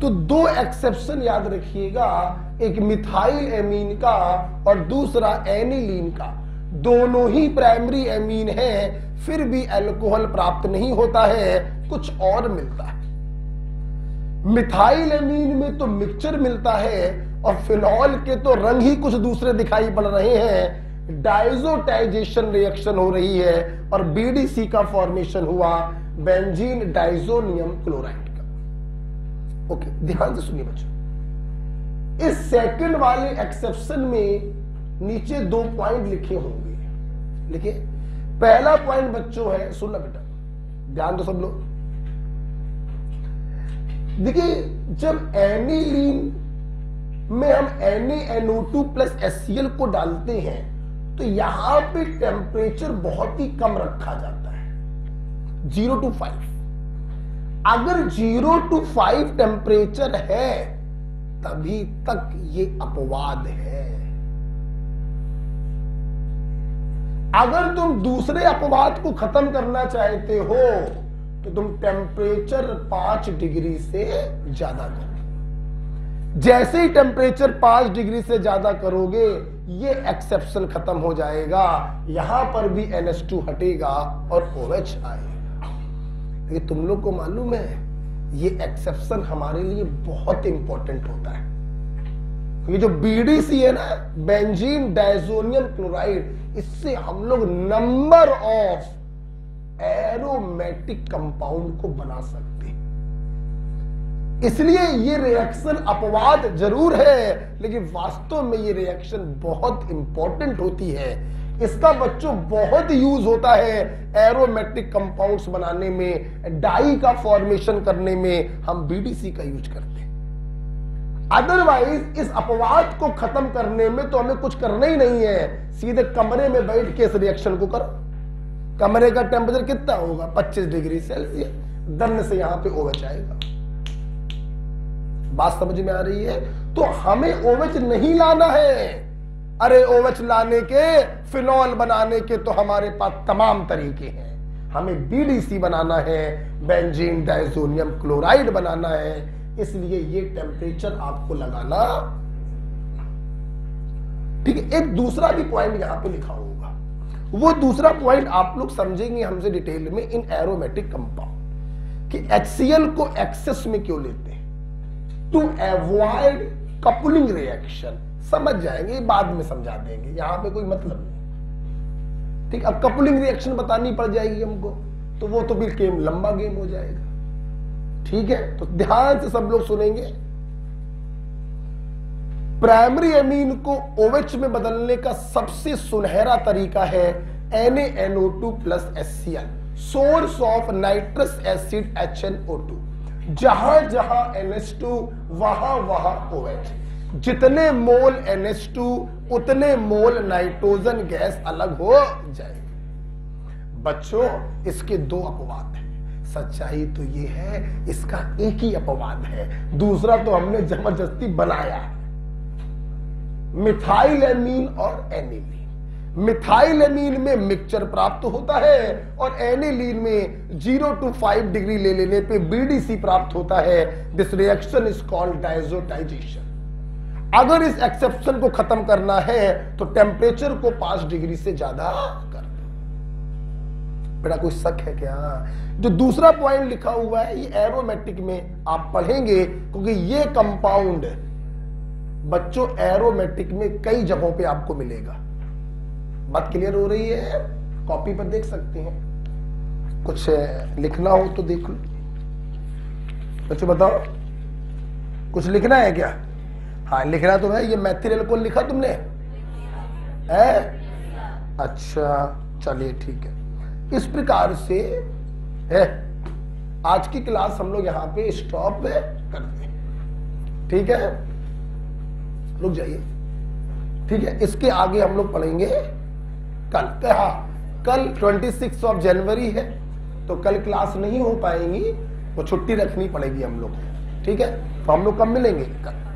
तो दो एक्सेप्शन याद रखिएगा, एक मिथाइल एमीन का और दूसरा एनिलीन का। दोनों ही प्राइमरी एमीन है, फिर भी अल्कोहल प्राप्त नहीं होता है, कुछ और मिलता है। मिथाइल एमीन में तो मिक्सचर मिलता है और फिनॉल के तो रंग ही कुछ दूसरे दिखाई पड़ रहे हैं। डाइजोटाइजेशन रिएक्शन हो रही है और BDC का फॉर्मेशन हुआ, बेंजीन डाइजोनियम क्लोराइड का। ओके, ध्यान से सुनिए बच्चों, इस सेकंड वाले एक्सेप्शन में नीचे 2 पॉइंट लिखे होंगे। लिखिए, पहला पॉइंट बच्चों है, सुनना बेटा, ध्यान दो सब लोग। देखिए, जब एनिलीन में हम NaNO2 प्लस HCl को डालते हैं तो यहां पे टेम्परेचर बहुत ही कम रखा जाता है, 0 to 5। अगर 0 to 5 टेम्परेचर है तभी तक ये अपवाद है। अगर तुम दूसरे अपवाद को खत्म करना चाहते हो तो तुम टेम्परेचर 5 डिग्री से ज्यादा करो। जैसे ही टेम्परेचर 5 डिग्री से ज्यादा करोगे ये एक्सेप्शन खत्म हो जाएगा, यहां पर भी NH2 हटेगा और OH आएगा। ये तुम लोग को मालूम है, ये एक्सेप्शन हमारे लिए बहुत इंपॉर्टेंट होता है। ये जो BDC है ना, बेंजीन डाइजोनियम क्लोराइड, इससे हम लोग नंबर ऑफ एरोमेटिक कंपाउंड को बना सकते हैं। इसलिए ये रिएक्शन अपवाद जरूर है, लेकिन वास्तव में ये रिएक्शन बहुत इंपॉर्टेंट होती है। इसका बच्चों बहुत यूज होता है एरोमेटिक कंपाउंड्स बनाने में, डाई का फॉर्मेशन करने में हम BDC का यूज करते हैं। अदरवाइज इस अपवाद को खत्म करने में तो हमें कुछ करना ही नहीं है, सीधे कमरे में बैठ के इस रिएक्शन को करो। कमरे का टेम्परेचर कितना होगा? 25 डिग्री सेल्सियस। दन से यहां पे OH आएगा। बात समझ में आ रही है? तो हमें OH नहीं लाना है। अरे OH लाने के, फिनॉल बनाने के तो हमारे पास तमाम तरीके हैं। हमें BDC बनाना है, बेंजीन डाइजोनियम क्लोराइड बनाना है। इसलिए ये टेम्परेचर आपको लगाना, ठीक है। एक दूसरा भी पॉइंट यहां पे लिखा होगा, वो दूसरा पॉइंट आप लोग समझेंगे हमसे डिटेल में इन एरोमेटिक कंपाउंड कि HCl को एक्सेस में क्यों लेते हैं, टू अवॉइड कपलिंग रिएक्शन। समझ जाएंगे, बाद में समझा देंगे, यहां पे कोई मतलब नहीं, ठीक। अब कपलिंग रिएक्शन बतानी पड़ जाएगी हमको तो वो तो बिल्कुल लंबा गेम हो जाएगा, ठीक है। तो ध्यान से सब लोग सुनेंगे। प्राइमरी एमीन को OH में बदलने का सबसे सुनहरा तरीका है NaNO2 plus HCl, source of nitrous acid HNO2। जहां जहां NH2 वहां वहां OH। जितने मोल NH2 उतने मोल नाइट्रोजन गैस अलग हो जाएगी। बच्चों, इसके 2 अपवाद हैं। सच्चाई तो ये है, इसका एक ही अपवाद है, दूसरा तो हमने जबरदस्ती बनाया, मिथाइलएमीन और एनिलीन। मिथाइलएमीन में मिक्सचर प्राप्त होता है और एनिलीन में 0 to 5 डिग्री ले लेने पे बीडीसी प्राप्त होता है। This reaction is called डायजोटाइजेशन। अगर इस एक्सेप्शन को खत्म करना है तो टेम्परेचर को 5 डिग्री से ज्यादा कर दो। बेटा कोई शक है क्या? जो दूसरा पॉइंट लिखा हुआ है ये एरोमेटिक में आप पढ़ेंगे, क्योंकि ये कंपाउंड बच्चों एरोमेटिक में कई जगहों पे आपको मिलेगा। बात क्लियर हो रही है? कॉपी पर देख सकते हैं, कुछ लिखना हो तो देख लो। बच्चों बताओ, कुछ लिखना है क्या? हाँ लिखना तो है। ये मैथिल एल्कोहल लिखा तुमने है? अच्छा चलिए ठीक है। इस प्रकार से है आज की क्लास हम लोग यहां पे स्टॉप करते हैं, ठीक है? रुक जाइए, ठीक है? इसके आगे हम लोग पढ़ेंगे कल। हाँ कल 26 जनवरी है तो कल क्लास नहीं हो पाएंगी, तो छुट्टी रखनी पड़ेगी हम लोग को, ठीक है? तो हम लोग कब मिलेंगे? कल।